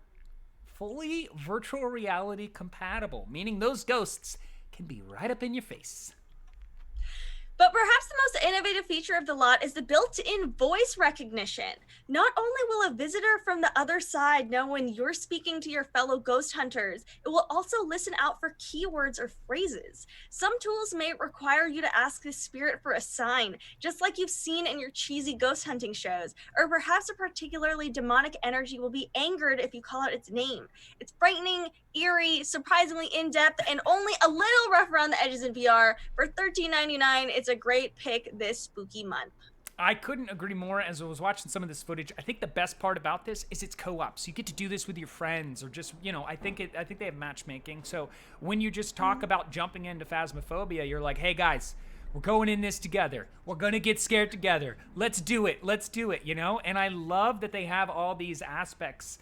fully virtual reality compatible, meaning those ghosts can be right up in your face. But perhaps the most innovative feature of the lot is the built-in voice recognition. Not only will a visitor from the other side know when you're speaking to your fellow ghost hunters, it will also listen out for keywords or phrases. Some tools may require you to ask the spirit for a sign, just like you've seen in your cheesy ghost hunting shows, or perhaps a particularly demonic energy will be angered if you call out its name. It's frightening, eerie, surprisingly in-depth, and only a little rough around the edges in VR. For $13.99, it's a great pick this spooky month. I couldn't agree more. As I was watching some of this footage, I think the best part about this is it's co-op. So you get to do this with your friends, or just, I think they have matchmaking. So when you just talk about jumping into Phasmophobia, you're like, hey guys, we're going in this together. We're gonna get scared together. Let's do it. And I love that they have all these aspects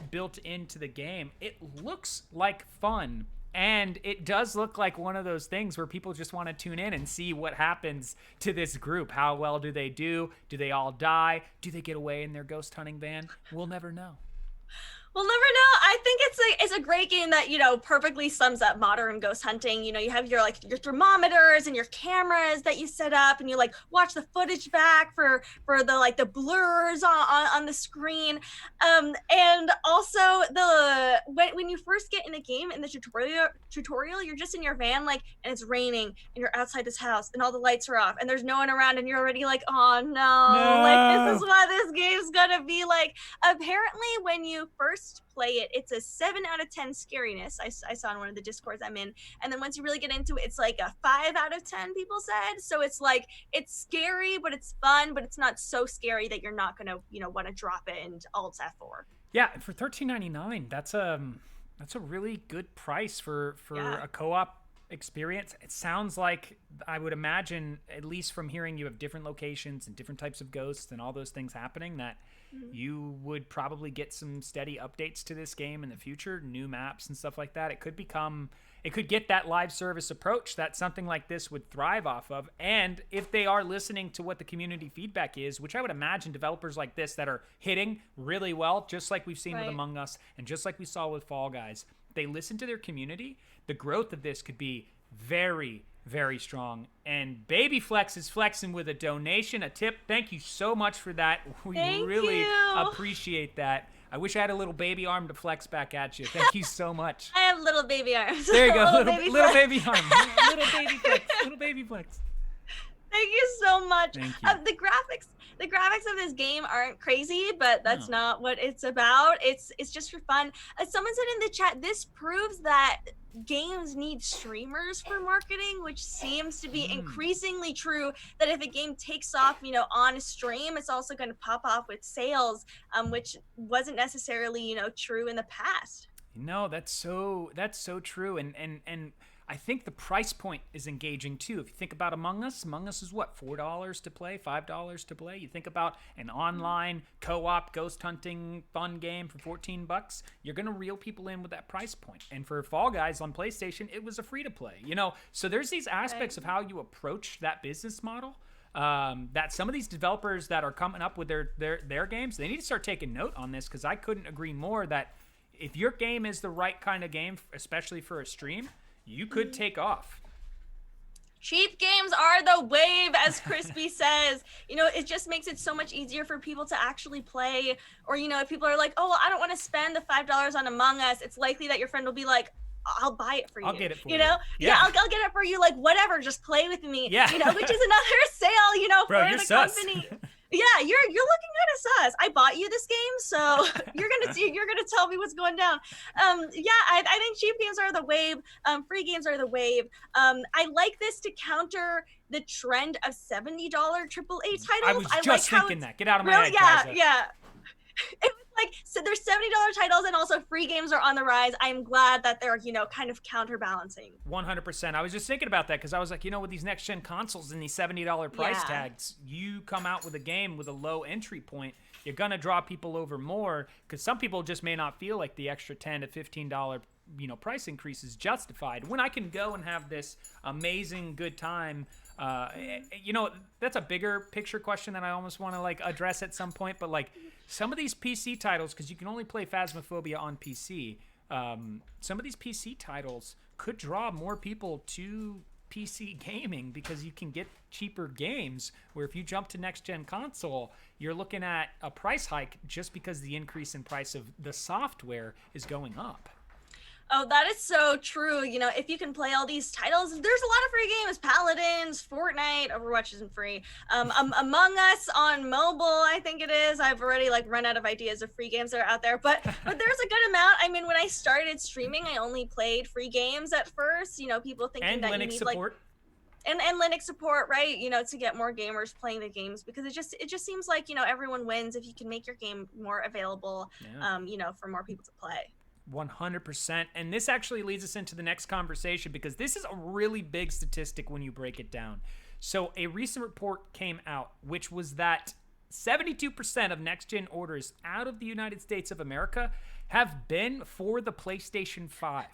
built into the game. It looks like fun. And it does look like one of those things where people just want to tune in and see what happens to this group. How well do they do? Do they all die? Do they get away in their ghost hunting van? We'll never know. We'll never know. I think it's a great game that, perfectly sums up modern ghost hunting. You have your thermometers and your cameras that you set up, and you watch the footage back for the blurs on the screen. And also when you first get in the game, in the tutorial, you're just in your van, and it's raining, and you're outside this house, and all the lights are off, and there's no one around, and you're already like, oh no. This is what this game's gonna be like. Apparently, when you first play it, it's a 7 out of 10 scariness. I saw in one of the discords I'm in, and then once you really get into it, it's like a 5 out of 10, people said. So it's it's scary, but it's fun, but it's not so scary that you're not gonna want to drop it and alt F4. Yeah, for $13.99, that's a really good price for a co-op experience. It sounds like, I would imagine, at least from hearing you have different locations and different types of ghosts and all those things happening, that you would probably get some steady updates to this game in the future, new maps and stuff like that. It could get that live service approach that something like this would thrive off of. And if they are listening to what the community feedback is, which I would imagine developers like this that are hitting really well, just like we've seen with Among Us and just like we saw with Fall Guys, they listen to their community, the growth of this could be very, very strong. And Baby Flex is flexing with a donation, a tip. Thank you so much for that. We really appreciate that. I wish I had a little baby arm to flex back at you. Thank you so much. I have little baby arms. There you go, little baby arm. Little baby flex. Little baby flex. Thank you so much. Thank you. The graphics of this game aren't crazy, but that's not what it's about. It's just for fun. As someone said in the chat, this proves that games need streamers for marketing, which seems to be increasingly true. That if a game takes off, on a stream, it's also going to pop off with sales, which wasn't necessarily, true in the past. That's so true. And I think the price point is engaging too. If you think about Among Us is what, $4 to play, $5 to play? You think about an online co-op ghost hunting fun game for $14, you're gonna reel people in with that price point. And for Fall Guys on PlayStation, it was a free to play. So there's these aspects of how you approach that business model. That some of these developers that are coming up with their games, they need to start taking note on this, because I couldn't agree more that if your game is the right kind of game, especially for a stream, you could take off. Cheap games are the wave, as Crispy says. It just makes it so much easier for people to actually play. Or, if people are like, oh, well, I don't want to spend the $5 on Among Us, it's likely that your friend will be like, I'll buy it for you. I'll get it for you. Yeah, I'll get it for you. Whatever, just play with me. Yeah. Which is another sale, Bro, for you're the sus. company. Yeah, you're looking kind of sus. I bought you this game, so you're gonna tell me what's going down. I think cheap games are the wave. Free games are the wave. I like this to counter the trend of $70 AAA titles. I was just thinking that. Get out of my head, guys. Yeah. It was so there's $70 titles, and also free games are on the rise. I'm glad that they're, kind of counterbalancing. 100%. I was just thinking about that, because I was like, with these next gen consoles and these $70 price tags, you come out with a game with a low entry point, you're gonna draw people over more, because some people just may not feel like the extra $10 to $15 price increase is justified, when I can go and have this amazing good time. That's a bigger picture question that I almost want to address at some point, but some of these PC titles, because you can only play Phasmophobia on PC, some of these PC titles could draw more people to PC gaming because you can get cheaper games, where if you jump to next-gen console, you're looking at a price hike just because the increase in price of the software is going up. Oh, that is so true. You know, if you can play all these titles, there's a lot of free games. Paladins, Fortnite, Overwatch isn't free. Among Us on mobile, I think it is. I've already run out of ideas of free games that are out there, but there's a good amount. I mean, when I started streaming, I only played free games at first. You know, people thinking and that Linux you need support. And Linux support, right? You know, to get more gamers playing the games, because it just seems like, you know, everyone wins if you can make your game more available, you know, for more people to play. 100%. And this actually leads us into the next conversation, because this is a really big statistic when you break it down. So a recent report came out, which was that 72% of next-gen orders out of the United States of America have been for the PlayStation 5.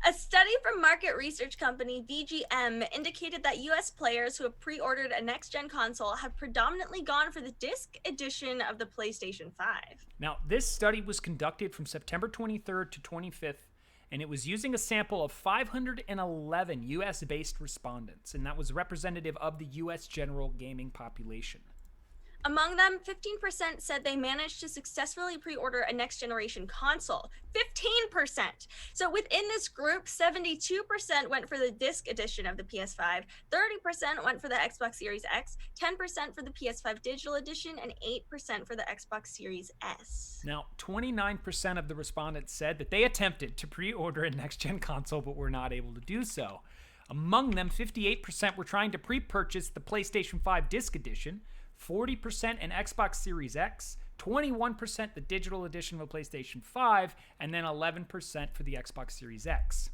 A study from market research company VGM indicated that US players who have pre-ordered a next-gen console have predominantly gone for the disc edition of the PlayStation 5. Now, this study was conducted from September 23rd to 25th, and it was using a sample of 511 US-based respondents, and that was representative of the US general gaming population. Among them, 15% said they managed to successfully pre-order a next-generation console. 15%! So within this group, 72% went for the disc edition of the PS5, 30% went for the Xbox Series X, 10% for the PS5 digital edition, and 8% for the Xbox Series S. Now, 29% of the respondents said that they attempted to pre-order a next-gen console but were not able to do so. Among them, 58% were trying to pre-purchase the PlayStation 5 disc edition, 40% an Xbox Series X, 21% the digital edition of a PlayStation 5, and then 11% for the Xbox Series X.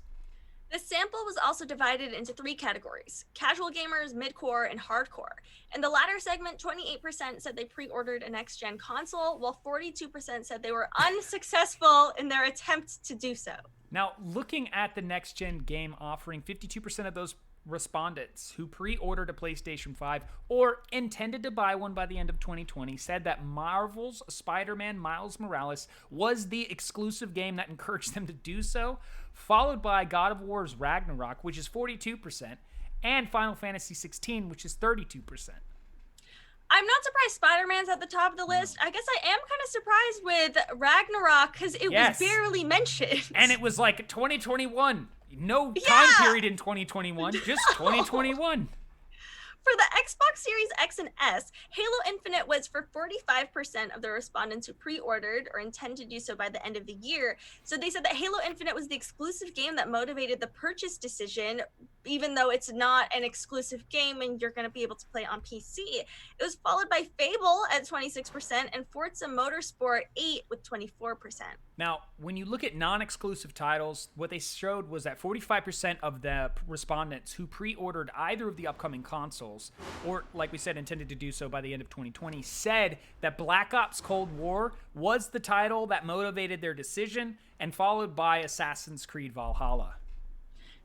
The sample was also divided into 3 categories: casual gamers, mid-core, and hardcore. In the latter segment, 28% said they pre-ordered a next-gen console, while 42% said they were unsuccessful in their attempt to do so. Now, looking at the next-gen game offering, 52% of those respondents who pre-ordered a PlayStation 5 or intended to buy one by the end of 2020 said that Marvel's Spider-Man Miles Morales was the exclusive game that encouraged them to do so, followed by God of War's Ragnarok, which is 42%, and Final Fantasy 16, which is 32%. I'm not surprised Spider-Man's at the top of the list. I guess I am kind of surprised with Ragnarok because it was barely mentioned. And it was like 2021. No time period in 2021, just 2021. For the Xbox Series X and S, Halo Infinite was for 45% of the respondents who pre-ordered or intend to do so by the end of the year. So they said that Halo Infinite was the exclusive game that motivated the purchase decision, even though it's not an exclusive game and you're going to be able to play on PC. It was followed by Fable at 26% and Forza Motorsport 8 with 24%. Now, when you look at non-exclusive titles, what they showed was that 45% of the respondents who pre-ordered either of the upcoming consoles, or like we said, intended to do so by the end of 2020, said that Black Ops Cold War was the title that motivated their decision, and followed by Assassin's Creed Valhalla.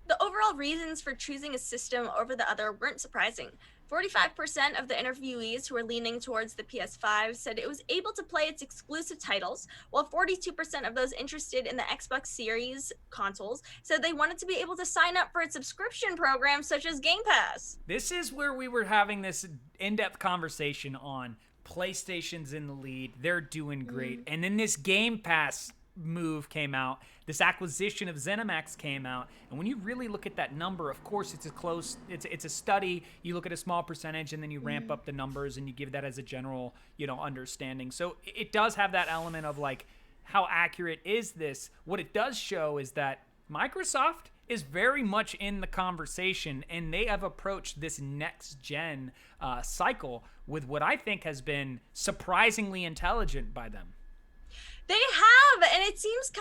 The overall reasons for choosing a system over the other weren't surprising. 45% of the interviewees who were leaning towards the PS5 said it was able to play its exclusive titles, while 42% of those interested in the Xbox Series consoles said they wanted to be able to sign up for its subscription programs such as Game Pass. This is where we were having this in-depth conversation on PlayStation's in the lead. They're doing great. And then this Game Pass move came out, this acquisition of ZeniMax came out, and when you really look at that number, of course it's a study. You look at a small percentage and then you ramp up the numbers and you give that as a general, understanding. So it does have that element of like, how accurate is this? What it does show is that Microsoft is very much in the conversation, and they have approached this next gen cycle with what I think has been surprisingly intelligent by them. They have, and it seems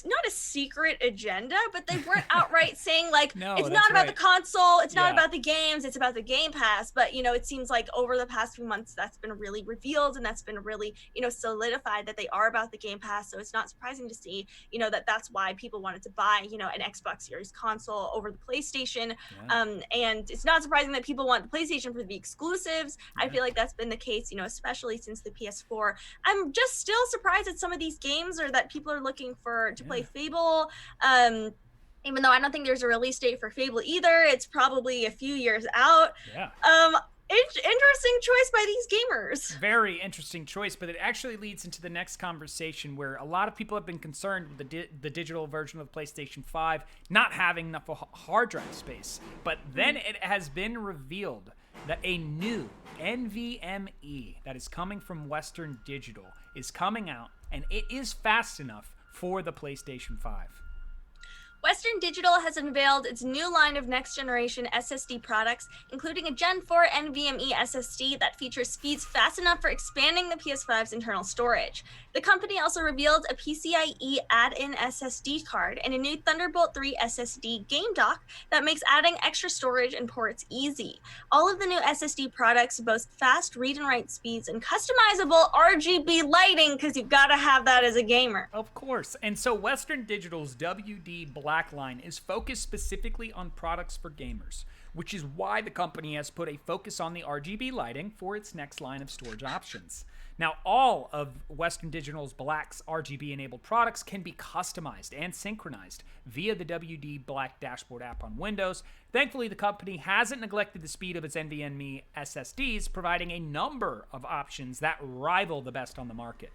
not a secret agenda, but they weren't outright saying like, it's not about the console, it's not about the games, it's about the Game Pass. But it seems like over the past few months that's been really revealed, and that's been really solidified that they are about the Game Pass. So it's not surprising to see that's why people wanted to buy an Xbox Series console over the PlayStation. And it's not surprising that people want the PlayStation for the exclusives. I feel like that's been the case especially since the PS4. I'm just still surprised at some of these games, or that people are looking to play Fable. Even though I don't think there's a release date for Fable either, it's probably a few years out. Yeah. Interesting choice by these gamers. Very interesting choice, but it actually leads into the next conversation where a lot of people have been concerned with the digital version of PlayStation 5 not having enough hard drive space. But then it has been revealed that a new NVMe that is coming from Western Digital is coming out, and it is fast enough for the PlayStation 5. Western Digital has unveiled its new line of next-generation SSD products, including a Gen 4 NVMe SSD that features speeds fast enough for expanding the PS5's internal storage. The company also revealed a PCIe add-in SSD card and a new Thunderbolt 3 SSD game dock that makes adding extra storage and ports easy. All of the new SSD products boast fast read and write speeds and customizable RGB lighting, because you've got to have that as a gamer. Of course. And so Western Digital's WD Black line is focused specifically on products for gamers, which is why the company has put a focus on the RGB lighting for its next line of storage options. Now, all of Western Digital's Black's RGB-enabled products can be customized and synchronized via the WD Black dashboard app on Windows. Thankfully, the company hasn't neglected the speed of its NVMe SSDs, providing a number of options that rival the best on the market.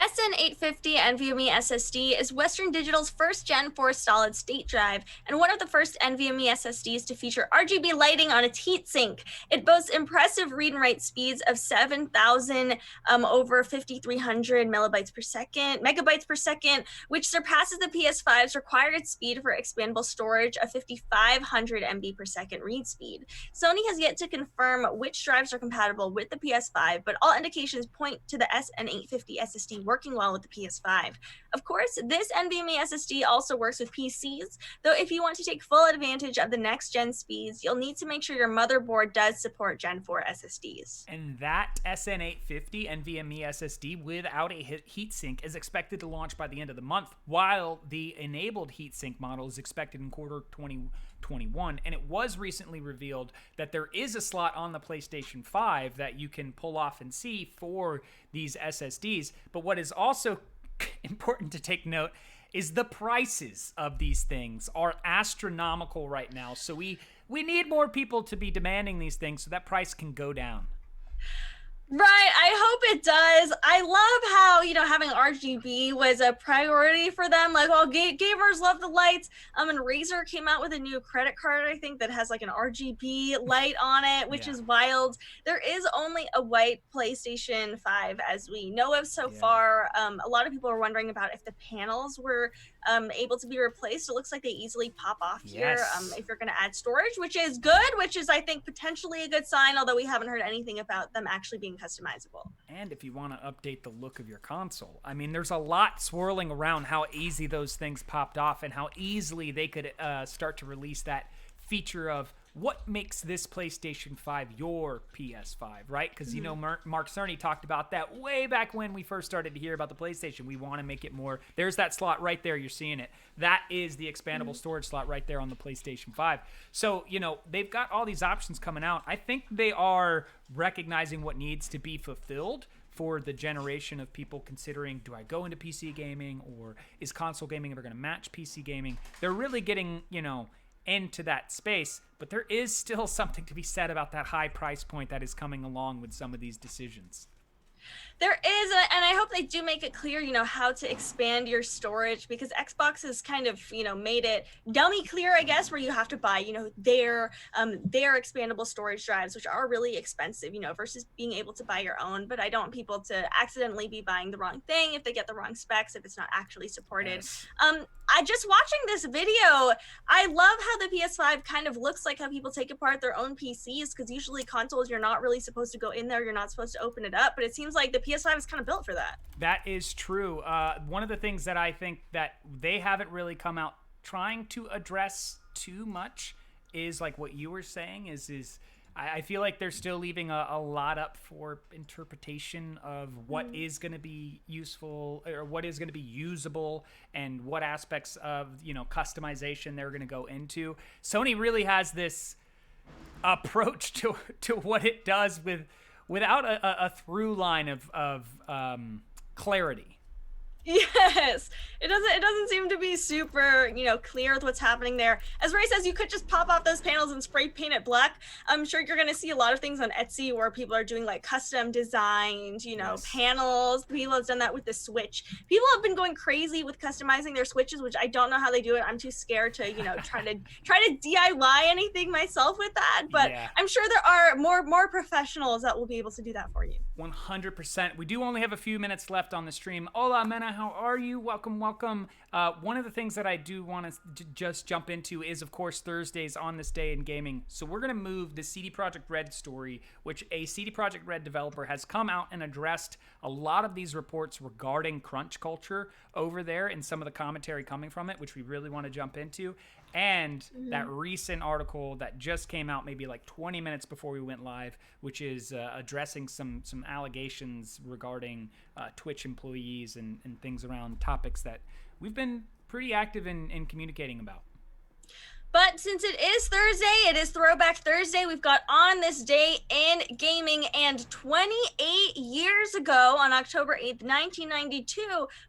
SN850 NVMe SSD is Western Digital's first Gen 4 solid-state drive and one of the first NVMe SSDs to feature RGB lighting on its heatsink. It boasts impressive read and write speeds of 7,000 over 5,300 megabytes per second, which surpasses the PS5's required speed for expandable storage of 5,500 MB per second read speed. Sony has yet to confirm which drives are compatible with the PS5, but all indications point to the SN850 SSD working well with the PS5. Of course, this NVMe SSD also works with PCs, though if you want to take full advantage of the next gen speeds, you'll need to make sure your motherboard does support Gen 4 SSDs. And that SN850 NVMe SSD without a heatsink is expected to launch by the end of the month, while the enabled heatsink model is expected in quarter 2021. And it was recently revealed that there is a slot on the PlayStation 5 that you can pull off and see for these SSDs. But what is also important to take note is the prices of these things are astronomical right now. So we need more people to be demanding these things so that price can go down. Right, I hope it does. I love how, having RGB was a priority for them. Like, gamers love the lights. And Razer came out with a new credit card, I think, that has like an RGB light on it, which is wild. There is only a white PlayStation 5 as we know of so far. A lot of people are wondering about if the panels were able to be replaced. It looks like they easily pop off here if you're going to add storage, which is good, which is, I think, potentially a good sign, although we haven't heard anything about them actually being customizable. And if you want to update the look of your console, I mean, there's a lot swirling around how easy those things popped off and how easily they could start to release that feature of what makes this PlayStation 5 your PS5, right? Because, Mark Cerny talked about that way back when we first started to hear about the PlayStation. We want to make it more. There's that slot right there. You're seeing it. That is the expandable storage slot right there on the PlayStation 5. So, they've got all these options coming out. I think they are recognizing what needs to be fulfilled for the generation of people considering, do I go into PC gaming, or is console gaming ever going to match PC gaming? They're really getting, into that space, but there is still something to be said about that high price point that is coming along with some of these decisions. There is, and I hope they do make it clear, how to expand your storage, because Xbox has kind of, made it dummy clear, I guess, where you have to buy, their expandable storage drives, which are really expensive, versus being able to buy your own. But I don't want people to accidentally be buying the wrong thing if they get the wrong specs, if it's not actually supported. Yes. I just watching this video, I love how the PS5 kind of looks like how people take apart their own PCs, because usually consoles, you're not really supposed to go in there, you're not supposed to open it up, but it seems like the PS5 is kind of built for that. That is true. One of the things that I think that they haven't really come out trying to address too much is like what you were saying is I feel like they're still leaving a lot up for interpretation of what is going to be useful or what is going to be usable and what aspects of, customization they're going to go into. Sony really has this approach to what it does without a through line of clarity. Yes, it doesn't seem to be super, clear with what's happening there. As Ray says, you could just pop off those panels and spray paint it black. I'm sure you're going to see a lot of things on Etsy where people are doing like custom designed, Yes. panels. People have done that with the Switch. People have been going crazy with customizing their Switches, which I don't know how they do it. I'm too scared to, try to DIY anything myself with that. But Yeah. I'm sure there are more professionals that will be able to do that for you. 100%. We do only have a few minutes left on the stream. Hola, Mena, how are you? Welcome, welcome. One of the things that I do want to just jump into is, of course, Thursdays on this day in gaming. So we're going to move the CD Projekt Red story, which a CD Projekt Red developer has come out and addressed a lot of these reports regarding crunch culture over there and some of the commentary coming from it, which we really want to jump into. And that recent article that just came out maybe like 20 minutes before we went live, which is addressing some allegations regarding Twitch employees and things around topics that we've been pretty active in communicating about. But since it is Thursday, it is Throwback Thursday. We've got On This Day in Gaming, and 28 years ago, on October 8th, 1992,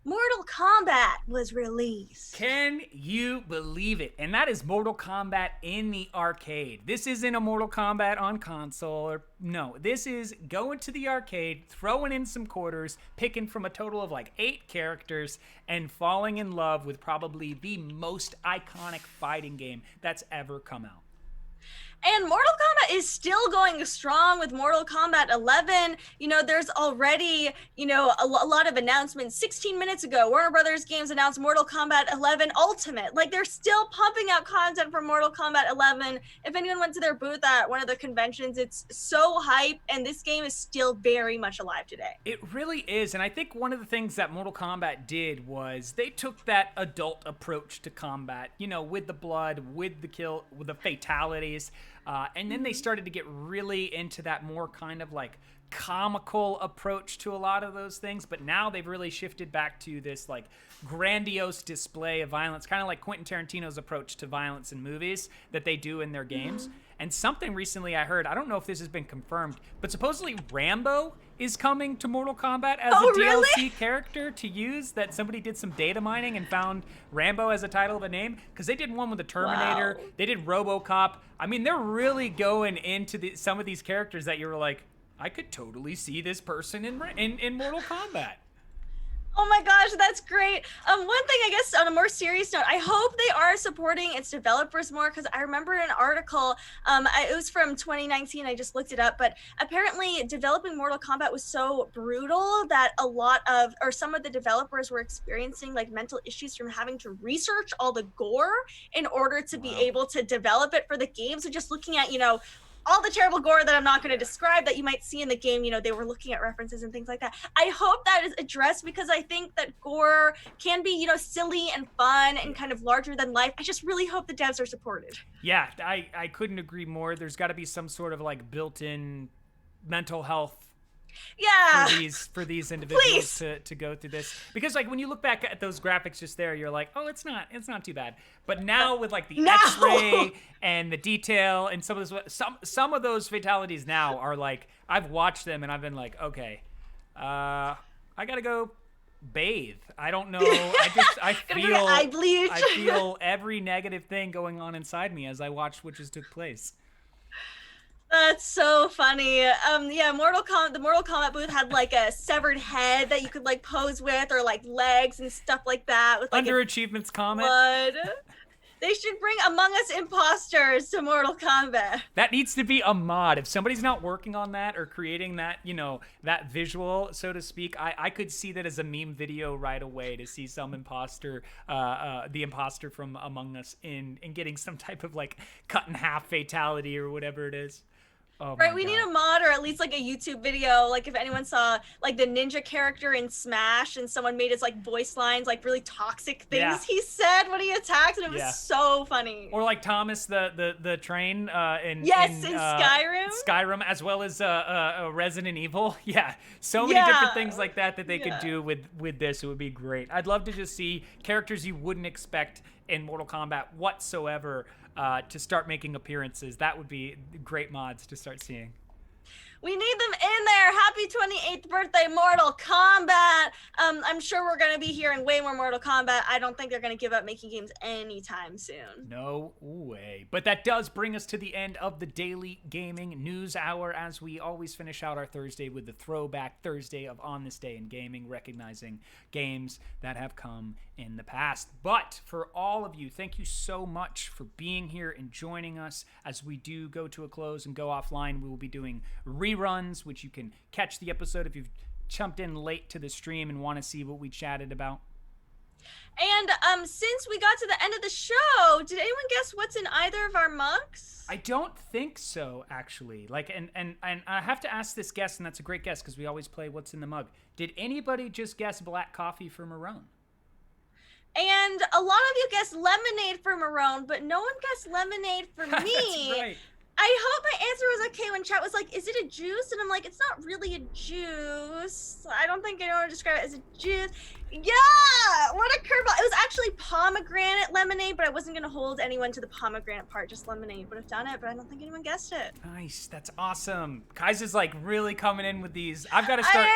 Mortal Kombat was released. Can you believe it? And that is Mortal Kombat in the arcade. This isn't a Mortal Kombat on console. No, this is going to the arcade, throwing in some quarters, picking from a total of like 8 characters, and falling in love with probably the most iconic fighting game that's ever come out. And Mortal Kombat is still going strong with Mortal Kombat 11. There's already, a lot of announcements. 16 minutes ago, Warner Brothers Games announced Mortal Kombat 11 Ultimate. Like, they're still pumping out content for Mortal Kombat 11. If anyone went to their booth at one of the conventions, it's so hype, and this game is still very much alive today. It really is, and I think one of the things that Mortal Kombat did was they took that adult approach to combat, with the blood, with the kill, with the fatalities. And then they started to get really into that more kind of like comical approach to a lot of those things. But now they've really shifted back to this like grandiose display of violence, kind of like Quentin Tarantino's approach to violence in movies that they do in their games. And something recently I heard, I don't know if this has been confirmed, but supposedly Rambo is coming to Mortal Kombat as a DLC character to use, that somebody did some data mining and found Rambo as a title of a name, because they did one with the Terminator, they did RoboCop. I mean, they're really going into some of these characters that you were like, I could totally see this person in Mortal Kombat. Oh my gosh, that's great. One thing, I guess, on a more serious note, I hope they are supporting its developers more, because I remember an article, it was from 2019, I just looked it up, but apparently developing Mortal Kombat was so brutal that some of the developers were experiencing like mental issues from having to research all the gore in order to be able to develop it for the game. So just looking at, all the terrible gore that I'm not going to describe that you might see in the game, they were looking at references and things like that. I hope that is addressed, because I think that gore can be, silly and fun and kind of larger than life. I just really hope the devs are supported. Yeah, I couldn't agree more. There's got to be some sort of like built-in mental health for these individuals to go through this, because like when you look back at those graphics just there, you're like, oh, it's not too bad. But now with like the X-ray and the detail and some of those fatalities now are like, I've watched them and I've been like, okay, I gotta go bathe. I don't know. I feel every negative thing going on inside me as I watch what just took place. That's so funny. The Mortal Kombat booth had like a severed head that you could like pose with, or like legs and stuff like that. With like under achievements comment. Blood. They should bring Among Us imposters to Mortal Kombat. That needs to be a mod. If somebody's not working on that or creating that, that visual, so to speak, I could see that as a meme video right away, to see some imposter, the imposter from Among Us in getting some type of like cut in half fatality or whatever it is. Oh right, we need a mod, or at least like a YouTube video. Like if anyone saw like the ninja character in Smash and someone made his like voice lines, like really toxic things he said when he attacks, and it was so funny. Or like Thomas the train in Skyrim. Skyrim, as well as Resident Evil. Yeah, so many different things like that they could do with this. It would be great. I'd love to just see characters you wouldn't expect in Mortal Kombat whatsoever to start making appearances. That would be great mods to start seeing. We need them in there. Happy 28th birthday, Mortal Kombat. I'm sure we're going to be hearing way more Mortal Kombat. I don't think they're going to give up making games anytime soon. No way. But that does bring us to the end of the Daily Gaming News Hour, as we always finish out our Thursday with the Throwback Thursday of On This Day in Gaming, recognizing games that have come in the past. But for all of you, thank you so much for being here and joining us. As we do go to a close and go offline, we will be doing reruns, which you can catch the episode if you've jumped in late to the stream and want to see what we chatted about. And since we got to the end of the show, did anyone guess what's in either of our mugs? I don't think so, actually. Like, and I have to ask this guest, and that's a great guess because we always play What's in the Mug. Did anybody just guess black coffee for Marrone? And a lot of you guessed lemonade for Marrone, but no one guessed lemonade for me. That's right. I hope my answer was okay when chat was like, is it a juice? And I'm like, it's not really a juice. I don't think I know how to describe it as a juice. Yeah! What a curveball. It was actually pomegranate lemonade, but I wasn't going to hold anyone to the pomegranate part. Just lemonade would have done it, but I don't think anyone guessed it. Nice. That's awesome. KAISA'S like really coming in with these. I've got to start.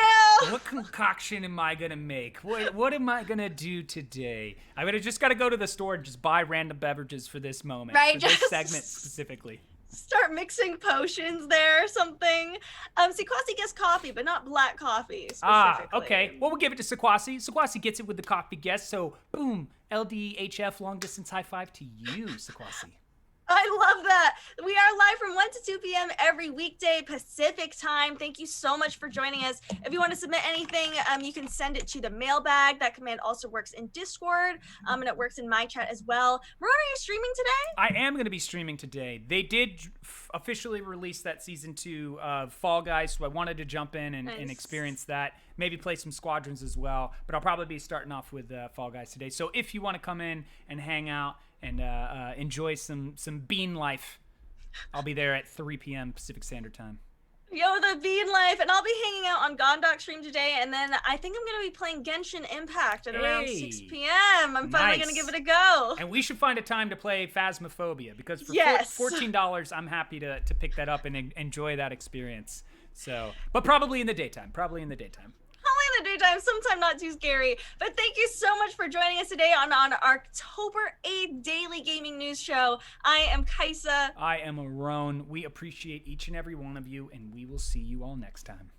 What concoction am I going to make? What am I going to do today? I would have just got to go to the store and just buy random beverages for this moment. Right, for this segment specifically. Start mixing potions there or something. Sequasi gets coffee, but not black coffee specifically. Okay. Well, we'll give it to Sequasi. Sequasi gets it with the coffee guest, so boom, LDHF, long distance high five to you, Sequasi. I love that. We are live from 1 to 2 p.m. every weekday Pacific time. Thank you so much for joining us. If you want to submit anything, you can send it to the mailbag. That command also works in Discord, and it works in my chat as well. Marrone, are you streaming today? I am going to be streaming today. They did officially release that season 2 of Fall Guys, so I wanted to jump in and experience that. Maybe play some Squadrons as well, but I'll probably be starting off with Fall Guys today. So if you want to come in and hang out and enjoy some bean life, I'll be there at 3 p.m. Pacific Standard Time. Yo, the bean life. And I'll be hanging out on Gondok stream today, and then I think I'm going to be playing Genshin Impact at around 6 p.m. I'm finally going to give it a go. And we should find a time to play Phasmophobia, because for $14, I'm happy to pick that up and enjoy that experience. So, but probably in the daytime. Probably in the daytime. In the daytime, sometime not too scary. But thank you so much for joining us today on our October 8th Daily Gaming News Show. I am KAISA. I am Marrone. We appreciate each and every one of you, and we will see you all next time.